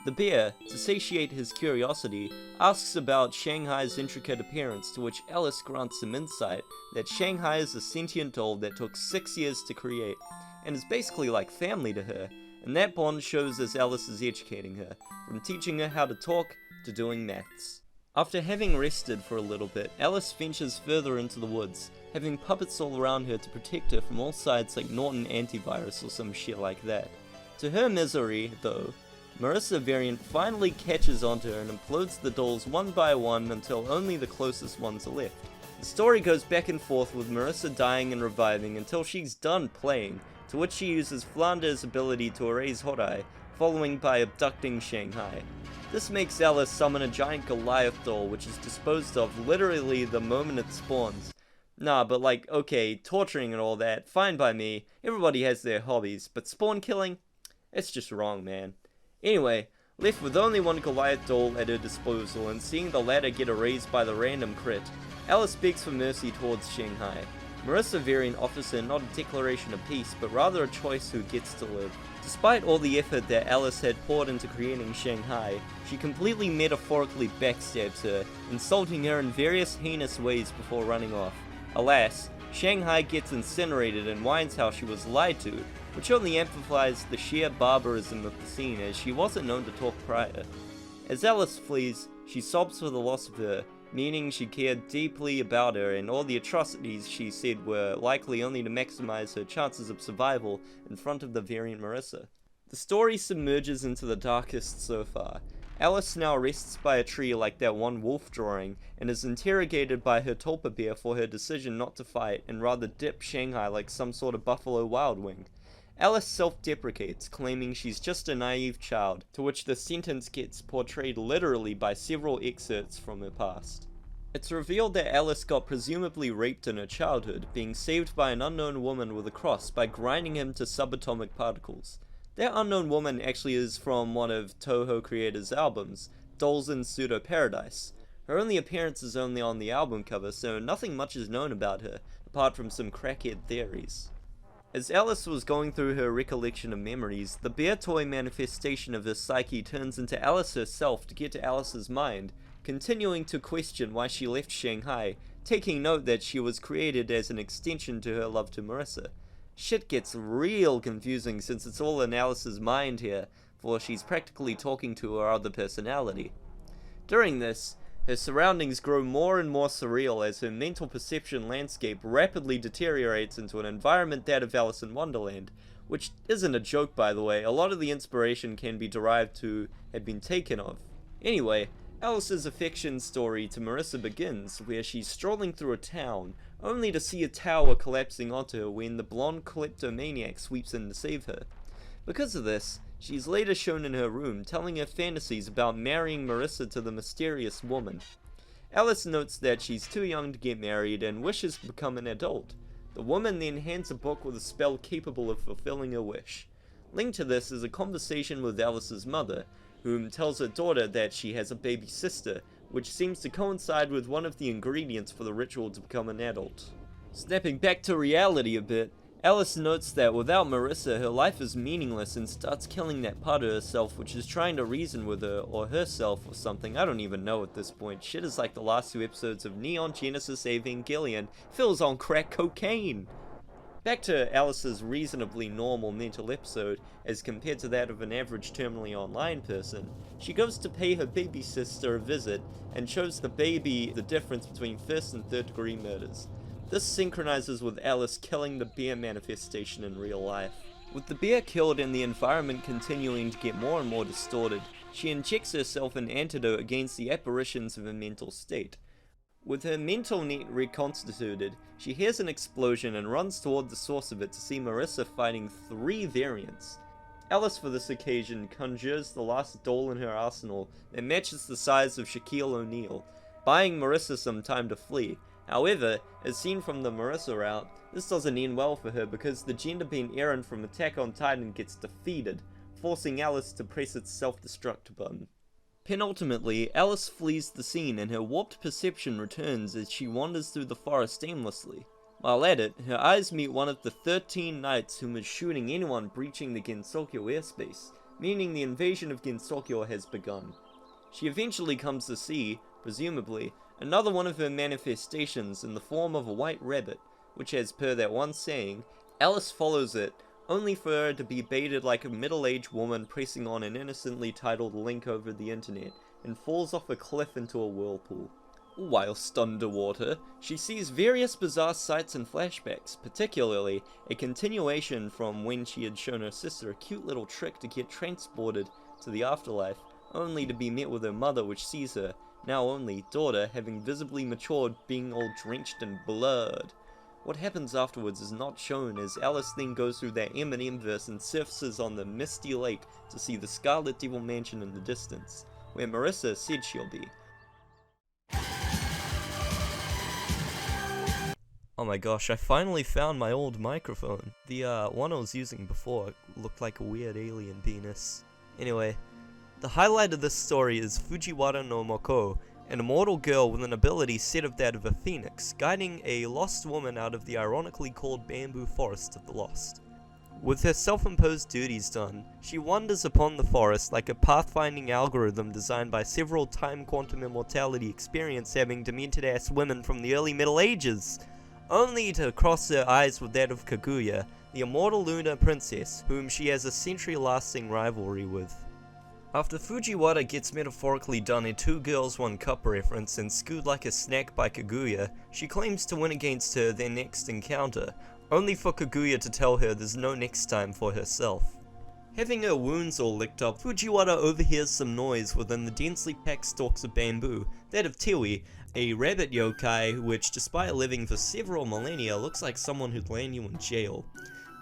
[SPEAKER 1] The bear, to satiate his curiosity, asks about Shanghai's intricate appearance, to which Alice grants some insight that Shanghai is a sentient doll that took 6 years to create, and is basically like family to her, and that bond shows as Alice is educating her, from teaching her how to talk to doing maths. After having rested for a little bit, Alice ventures further into the woods, having puppets all around her to protect her from all sides like Norton Antivirus or some shit like that. To her misery, though, Marisa variant finally catches onto her and implodes the dolls one by one until only the closest ones are left. The story goes back and forth with Marisa dying and reviving until she's done playing, to which she uses Flandre's ability to erase Horai, following by abducting Shanghai. This makes Alice summon a giant Goliath doll, which is disposed of literally the moment it spawns. Nah, but like, okay, torturing and all that, fine by me, everybody has their hobbies, but spawn killing? It's just wrong, man. Anyway, left with only one Goliath doll at her disposal and seeing the latter get erased by the random crit, Alice begs for mercy towards Shanghai. Marisa variant offers her not a declaration of peace, but rather a choice who gets to live. Despite all the effort that Alice had poured into creating Shanghai, she completely metaphorically backstabs her, insulting her in various heinous ways before running off. Alas, Shanghai gets incinerated and whines how she was lied to, which only amplifies the sheer barbarism of the scene as she wasn't known to talk prior. As Alice flees, she sobs for the loss of her, meaning she cared deeply about her and all the atrocities she said were likely only to maximize her chances of survival in front of the variant Marisa. The story submerges into the darkest so far. Alice now rests by a tree like that one wolf drawing, and is interrogated by her tulpa bear for her decision not to fight and rather dip Shanghai like some sort of buffalo wild wing. Alice self-deprecates, claiming she's just a naive child, to which the sentence gets portrayed literally by several excerpts from her past. It's revealed that Alice got presumably raped in her childhood, being saved by an unknown woman with a cross by grinding him to subatomic particles. That unknown woman actually is from one of Touhou creator's albums, Dolls in Pseudo Paradise. Her only appearance is only on the album cover, so nothing much is known about her, apart from some crackhead theories. As Alice was going through her recollection of memories, the bear toy manifestation of her psyche turns into Alice herself to get to Alice's mind, continuing to question why she left Shanghai, taking note that she was created as an extension to her love to Marisa. Shit gets real confusing since it's all in Alice's mind here, for she's practically talking to her other personality. During this, her surroundings grow more and more surreal as her mental perception landscape rapidly deteriorates into an environment that of Alice in Wonderland, which isn't a joke by the way. A lot of the inspiration can be derived to have been taken of. Anyway, Alice's affection story to Marisa begins where she's strolling through a town, only to see a tower collapsing onto her when the blonde kleptomaniac sweeps in to save her. Because of this, she's later shown in her room telling her fantasies about marrying Marisa to the mysterious woman. Alice notes that she's too young to get married and wishes to become an adult. The woman then hands a book with a spell capable of fulfilling her wish. Linked to this is a conversation with Alice's mother, whom tells her daughter that she has a baby sister, which seems to coincide with one of the ingredients for the ritual to become an adult. Snapping back to reality a bit, Alice notes that without Marisa, her life is meaningless and starts killing that part of herself which is trying to reason with her, or herself, or something. I don't even know at this point. Shit is like the last two episodes of Neon Genesis Evangelion. Phil's on crack cocaine! Back to Alice's reasonably normal mental episode, as compared to that of an average terminally online person. She goes to pay her baby sister a visit, and shows the baby the difference between first and third degree murders. This synchronizes with Alice killing the bear manifestation in real life. With the bear killed and the environment continuing to get more and more distorted, she injects herself an antidote against the apparitions of her mental state. With her mental net reconstituted, she hears an explosion and runs toward the source of it to see Marisa fighting 3 variants. Alice for this occasion conjures the last doll in her arsenal that matches the size of Shaquille O'Neal, buying Marisa some time to flee. However, as seen from the Marisa route, this doesn't end well for her because the gender-bent Eren from Attack on Titan gets defeated, forcing Alice to press its self-destruct button. Penultimately, Alice flees the scene and her warped perception returns as she wanders through the forest aimlessly. While at it, her eyes meet one of the 13 knights whom is shooting anyone breaching the Gensokyo airspace, meaning the invasion of Gensokyo has begun. She eventually comes to see, presumably, another one of her manifestations in the form of a white rabbit, which as per that one saying, Alice follows it, only for her to be baited like a middle-aged woman pressing on an innocently titled link over the internet, and falls off a cliff into a whirlpool. Whilst underwater, she sees various bizarre sights and flashbacks, particularly a continuation from when she had shown her sister a cute little trick to get transported to the afterlife, only to be met with her mother which sees her, now only daughter, having visibly matured, being all drenched in blood. What happens afterwards is not shown, as Alice then goes through that Eminem verse and surfaces on the misty lake to see the Scarlet Devil Mansion in the distance. where Marisa said she'll be. Oh my gosh, I finally found my old microphone. The one I was using before looked like a weird alien penis. Anyway, the highlight of this story is Fujiwara no Mokou, an immortal girl with an ability set of that of a phoenix, guiding a lost woman out of the ironically called bamboo forest of the lost. With her self-imposed duties done, she wanders upon the forest like a pathfinding algorithm designed by several time quantum immortality experience-having demented-ass women from the early Middle Ages, only to cross her eyes with that of Kaguya, the immortal lunar princess, whom she has a century-lasting rivalry with. After Fujiwara gets metaphorically done a two girls one cup reference and scooed like a snack by Kaguya, she claims to win against her their next encounter, only for Kaguya to tell her there's no next time for herself. Having her wounds all licked up, Fujiwara overhears some noise within the densely packed stalks of bamboo, that of Tiwi, a rabbit yokai which, despite living for several millennia, looks like someone who'd land you in jail.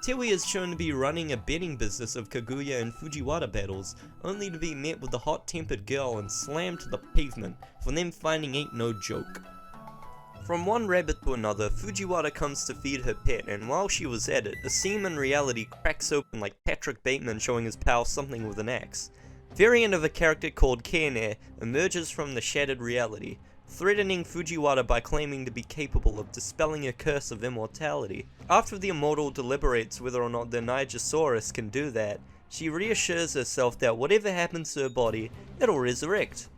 [SPEAKER 1] Tiwi is shown to be running a betting business of Kaguya and Fujiwara battles, only to be met with the hot-tempered girl and slammed to the pavement, for them finding ain't no joke. From one rabbit to another, Fujiwara comes to feed her pet, and while she was at it, a seam in reality cracks open like Patrick Bateman showing his pal something with an axe. Variant of a character called Kene emerges from the shattered reality, threatening Fujiwara by claiming to be capable of dispelling a curse of immortality. After the immortal deliberates whether or not the Nigersaurus can do that, she reassures herself that whatever happens to her body, it'll resurrect.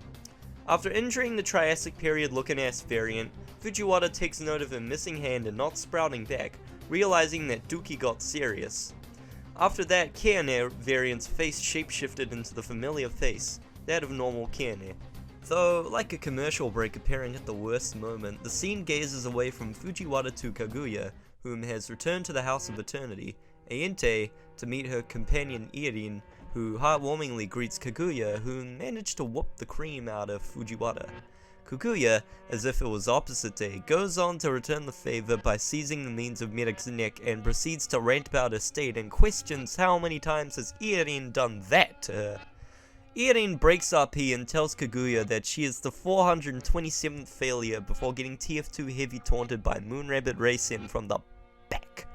[SPEAKER 1] After injuring the Triassic period looking ass variant, Fujiwara takes note of her missing hand and not sprouting back, realizing that Dookie got serious. After that, Kene variant's face shapeshifted into the familiar face, that of normal Kene. Though, like a commercial break appearing at the worst moment, the scene gazes away from Fujiwara to Kaguya, whom has returned to the House of Eternity, Aente, to meet her companion Irin, who heartwarmingly greets Kaguya, who managed to whoop the cream out of Fujiwara. Kaguya, as if it was opposite day, goes on to return the favor by seizing the means of Medic's neck and proceeds to rant about her state and questions how many times has Irin done that to her. Irin breaks RP and tells Kaguya that she is the 427th failure before getting TF2 heavy taunted by Moonrabbit Racing from the back.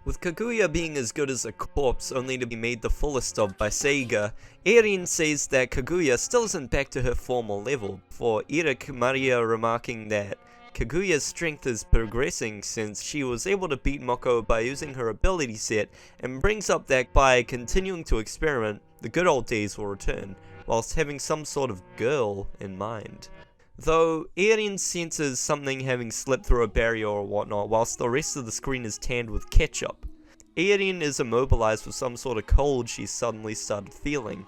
[SPEAKER 1] With Kaguya being as good as a corpse only to be made the fullest of by Seiga, Irin says that Kaguya still isn't back to her former level, for Eric Maria remarking that Kaguya's strength is progressing since she was able to beat Mokou by using her ability set, and brings up that by continuing to experiment, the good old days will return, whilst having some sort of girl in mind. Though, Irin senses something having slipped through a barrier or whatnot, whilst the rest of the screen is tanned with ketchup. Irin is immobilized with some sort of cold she suddenly started feeling,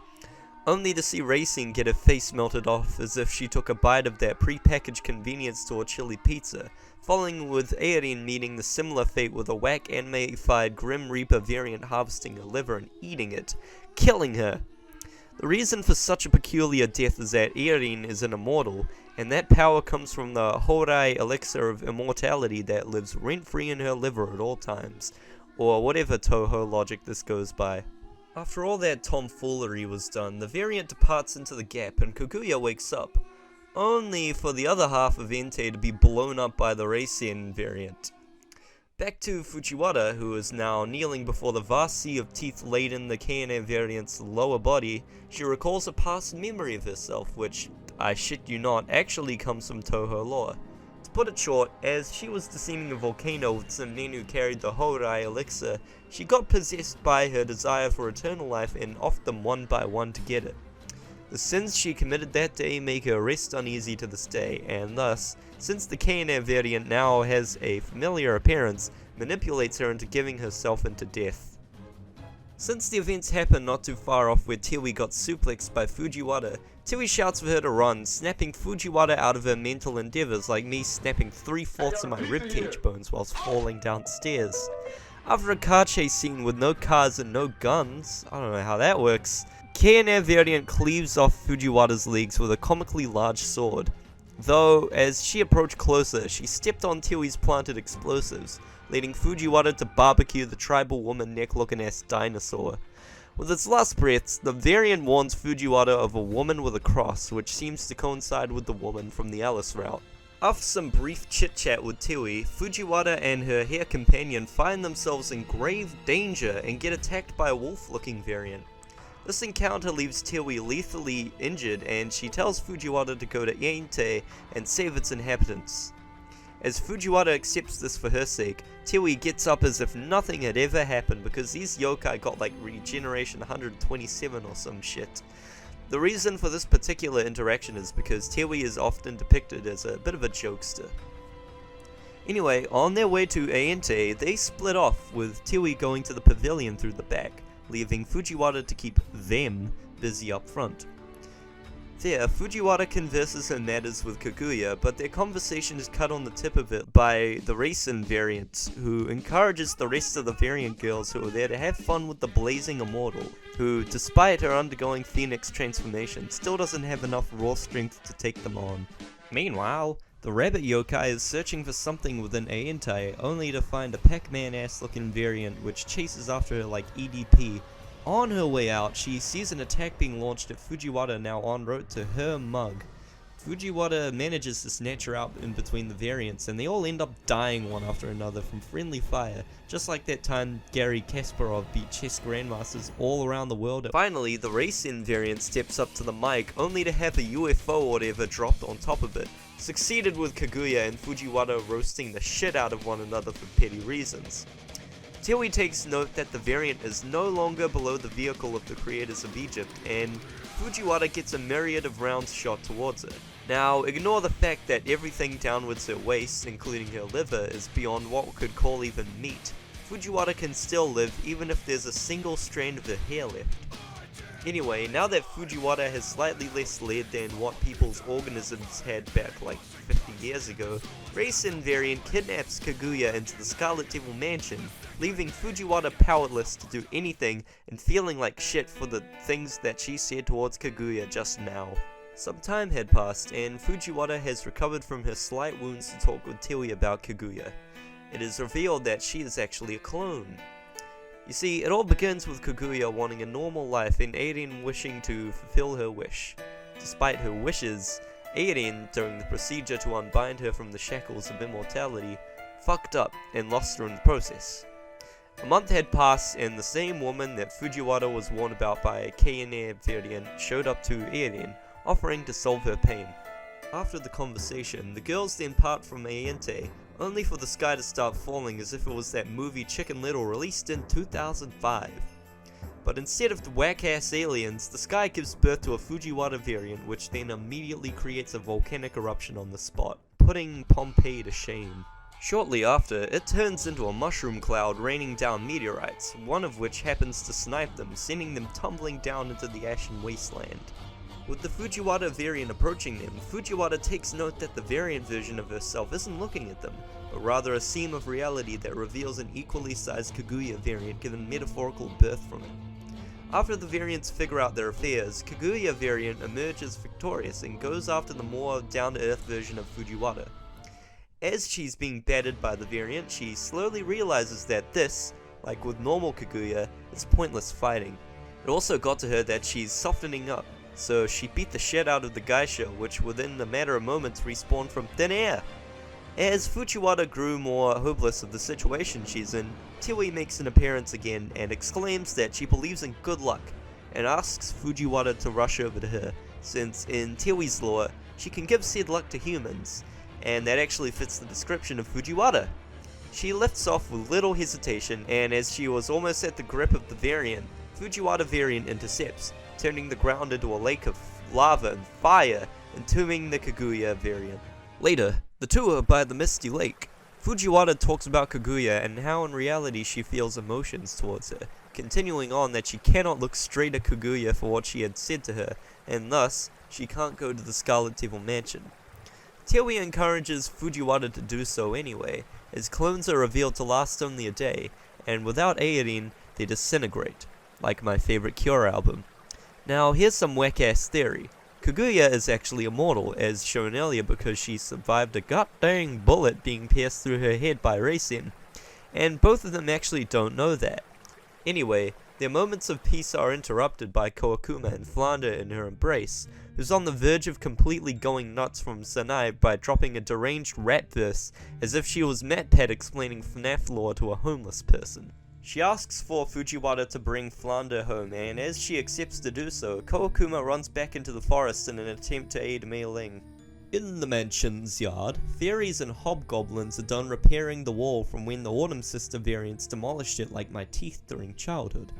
[SPEAKER 1] only to see Racing get her face melted off as if she took a bite of that pre-packaged convenience store chili pizza, following with Irin meeting the similar fate with a whack anime-ified Grim Reaper variant harvesting her liver and eating it, killing her. The reason for such a peculiar death is that Irin is an immortal, and that power comes from the Horai elixir of immortality that lives rent-free in her liver at all times, or whatever Touhou logic this goes by. After all that tomfoolery was done, the variant departs into the gap and Kaguya wakes up, only for the other half of Entei to be blown up by the Reisen variant. Back to Fujiwara, who is now kneeling before the vast sea of teeth laden the Kene variant's lower body. She recalls a past memory of herself, which, I shit you not, actually comes from Touhou lore. To put it short, as she was descending a volcano with some nen who carried the Horai elixir, she got possessed by her desire for eternal life and offed them one by one to get it. The sins she committed that day make her rest uneasy to this day, and thus, since the Kene variant now has a familiar appearance, manipulates her into giving herself into death. Since the events happen not too far off where Tiwi got suplexed by Fujiwara, Tiwi shouts for her to run, snapping Fujiwara out of her mental endeavors like me snapping 3/4 of my ribcage bones whilst falling downstairs. After a car chase scene with no cars and no guns, I don't know how that works, Kene variant cleaves off Fujiwara's legs with a comically large sword. Though, as she approached closer, she stepped on Tiwi's planted explosives, leading Fujiwara to barbecue the tribal woman neck-looking ass dinosaur. With its last breaths, the variant warns Fujiwara of a woman with a cross, which seems to coincide with the woman from the Alice route. After some brief chit-chat with Tiwi, Fujiwara and her hare companion find themselves in grave danger and get attacked by a wolf-looking variant. This encounter leaves Tiwi lethally injured, and she tells Fujiwara to go to Iente and save its inhabitants. As Fujiwara accepts this for her sake, Tiwi gets up as if nothing had ever happened because these yokai got like regeneration 127 or some shit. The reason for this particular interaction is because Tiwi is often depicted as a bit of a jokester. Anyway, on their way to Iente, they split off, with Tiwi going to the pavilion through the back, leaving Fujiwara to keep them busy up front. There, Fujiwara converses her matters with Kaguya, but their conversation is cut on the tip of it by the Racing variant, who encourages the rest of the variant girls who are there to have fun with the Blazing Immortal, who, despite her undergoing Phoenix transformation, still doesn't have enough raw strength to take them on. Meanwhile, the rabbit yokai is searching for something within Iente, only to find a Pac-Man ass looking variant which chases after her like EDP. On her way out, she sees an attack being launched at Fujiwara, now en route to her mug. Fujiwara manages to snatch her out in between the variants, and they all end up dying one after another from friendly fire, just like that time Gary Kasparov beat chess grandmasters all around the world. Finally, the Racing variant steps up to the mic, only to have a UFO or whatever dropped on top of it, succeeded with Kaguya and Fujiwara roasting the shit out of one another for petty reasons. Tiwi takes note that the variant is no longer below the vehicle of the creators of Egypt, and Fujiwara gets a myriad of rounds shot towards her. Now, ignore the fact that everything downwards her waist, including her liver, is beyond what we could call even meat. Fujiwara can still live even if there's a single strand of her hair left. Anyway, now that Fujiwara has slightly less lead than what people's organisms had back like 50 years ago, Racing variant kidnaps Kaguya into the Scarlet Devil Mansion, leaving Fujiwara powerless to do anything and feeling like shit for the things that she said towards Kaguya just now. Some time had passed, and Fujiwara has recovered from her slight wounds to talk with Tiwi about Kaguya. It is revealed that she is actually a clone. You see, it all begins with Kaguya wanting a normal life and Eirin wishing to fulfill her wish. Despite her wishes, Eirin, during the procedure to unbind her from the shackles of immortality, fucked up and lost her in the process. A month had passed, and the same woman that Fujiwara was warned about by Kayane variant showed up to Eirin, offering to solve her pain. After the conversation, the girls then part from Iente, only for the sky to start falling as if it was that movie Chicken Little released in 2005. But instead of the whack-ass aliens, the sky gives birth to a Fujiwara variant, which then immediately creates a volcanic eruption on the spot, putting Pompeii to shame. Shortly after, it turns into a mushroom cloud raining down meteorites, one of which happens to snipe them, sending them tumbling down into the ashen wasteland. With the Fujiwara variant approaching them, Fujiwara takes note that the variant version of herself isn't looking at them, but rather a seam of reality that reveals an equally sized Kaguya variant given metaphorical birth from it. After the variants figure out their affairs, Kaguya variant emerges victorious and goes after the more down-to-earth version of Fujiwara. As she's being battered by the variant, she slowly realizes that this, like with normal Kaguya, is pointless fighting. It also got to her that she's softening up, so she beat the shit out of the geisha, which within a matter of moments respawned from thin air. As Fujiwara grew more hopeless of the situation she's in, Tiwi makes an appearance again and exclaims that she believes in good luck, and asks Fujiwara to rush over to her, since in Tiwi's lore, she can give said luck to humans, and that actually fits the description of Fujiwara. She lifts off with little hesitation, and as she was almost at the grip of the variant, Fujiwara variant intercepts, turning the ground into a lake of lava and fire, entombing the Kaguya variant. Later, the two are by the misty lake. Fujiwara talks about Kaguya and how in reality she feels emotions towards her, continuing on that she cannot look straight at Kaguya for what she had said to her, and thus, she can't go to the Scarlet Devil Mansion. Tiwi encourages Fujiwara to do so anyway, as clones are revealed to last only a day, and without Eirin, they disintegrate, like my favorite Cure album. Now, here's some whack-ass theory. Kaguya is actually immortal, as shown earlier because she survived a god-dang bullet being pierced through her head by Racing, and both of them actually don't know that. Anyway, Their moments of peace are interrupted by Kawakuma and Flandre in her embrace, who's on the verge of completely going nuts from Sanai by dropping a deranged rat verse as if she was MatPat explaining FNAF lore to a homeless person. She asks for Fujiwara to bring Flandre home, and as she accepts to do so, Kawakuma runs back into the forest in an attempt to aid Meiling. In the mansion's yard, fairies and hobgoblins are done repairing the wall from when the Autumn Sister variants demolished it like my teeth during childhood.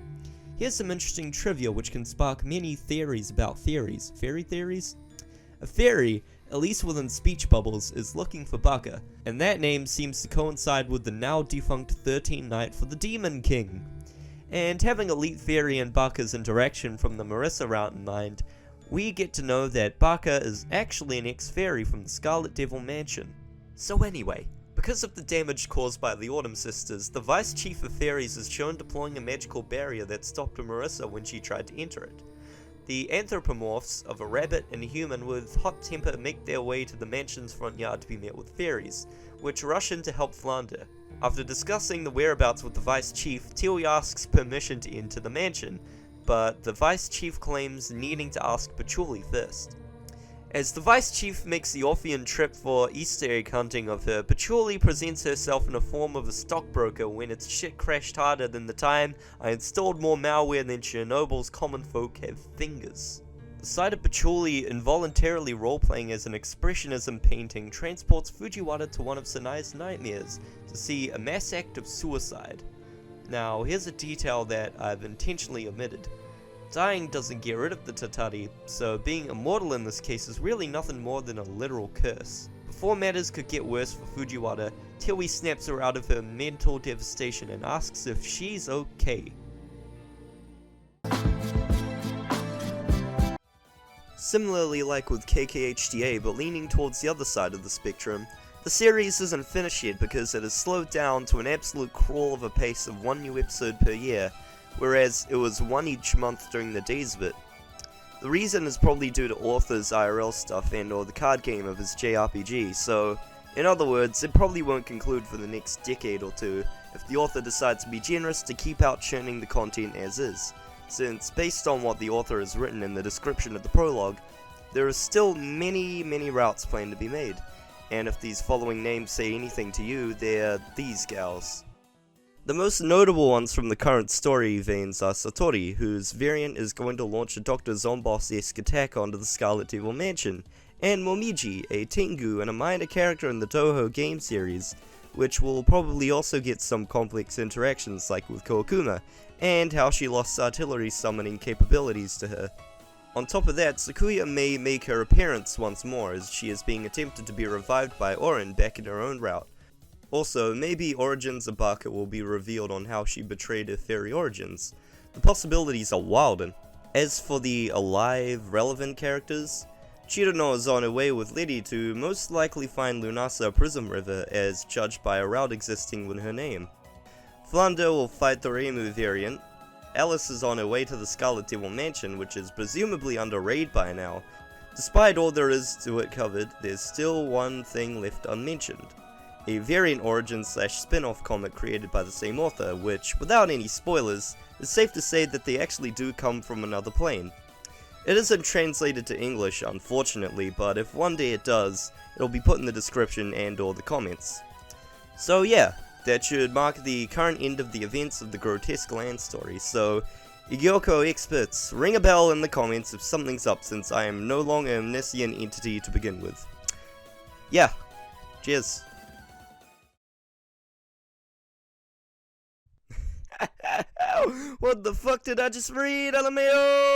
[SPEAKER 1] Here's some interesting trivia which can spark many theories about fairies. Fairy theories? A fairy, at least within speech bubbles, is looking for Baka, and that name seems to coincide with the now defunct 13th Night for the Demon King. And having Elite Fairy and Baka's interaction from the Marisa Route in mind, we get to know that Baka is actually an ex-fairy from the Scarlet Devil Mansion. So anyway, because of the damage caused by the Autumn Sisters, the Vice Chief of Fairies is shown deploying a magical barrier that stopped Marisa when she tried to enter it. The anthropomorphs of a rabbit and a human with hot temper make their way to the mansion's front yard to be met with fairies, which rush in to help Flandre. After discussing the whereabouts with the Vice Chief, Touhou asks permission to enter the mansion, but the Vice Chief claims needing to ask Patchouli first. As the Vice Chief makes the Orphean trip for Easter egg hunting of her, Patchouli presents herself in the form of a stockbroker when its shit crashed harder than the time I installed more malware than Chernobyl's common folk have fingers. The sight of Patchouli involuntarily roleplaying as an expressionism painting transports Fujiwara to one of Sanai's nightmares to see a mass act of suicide. Now, here's a detail that I've intentionally omitted. Dying doesn't get rid of the Tatari, so being immortal in this case is really nothing more than a literal curse. Before matters could get worse for Fujiwara, Touhou snaps her out of her mental devastation and asks if she's okay. Similarly, like with KKHDA, but leaning towards the other side of the spectrum, the series isn't finished yet because it has slowed down to an absolute crawl of a pace of one new episode per year, whereas it was one each month during the days of it. The reason is probably due to author's IRL stuff and or the card game of his JRPG, so in other words, it probably won't conclude for the next decade or two if the author decides to be generous to keep out churning the content as is, since based on what the author has written in the description of the prologue, there are still many routes planned to be made, and if these following names say anything to you, they're these gals. The most notable ones from the current story veins are Satori, whose variant is going to launch a Dr. Zomboss-esque attack onto the Scarlet Devil Mansion, and Momiji, a Tengu and a minor character in the Touhou game series, which will probably also get some complex interactions like with Kawakuma, and how she lost artillery summoning capabilities to her. On top of that, Sakuya may make her appearance once more as she is being attempted to be revived by Orin back in her own route. Also, maybe origins of Baka will be revealed on how she betrayed her fairy origins. The possibilities are wild, and as for the alive, relevant characters, Cirno is on her way with Lady to most likely find Lunasa Prism River as judged by a route existing with her name. Flandre will fight the Reimu variant. Alice is on her way to the Scarlet Devil Mansion, which is presumably under raid by now. Despite all there is to it covered, there's still one thing left unmentioned. A variant origin / spin-off comic created by the same author, which, without any spoilers, is safe to say that they actually do come from another plane. It isn't translated to English, unfortunately, but if one day it does, it'll be put in the description and or the comments. So yeah, that should mark the current end of the events of the Grotesque Land story, so Igyoukyo experts, ring a bell in the comments if something's up since I am no longer an omniscient entity to begin with. Yeah, cheers. What the fuck did I just read, LMAO?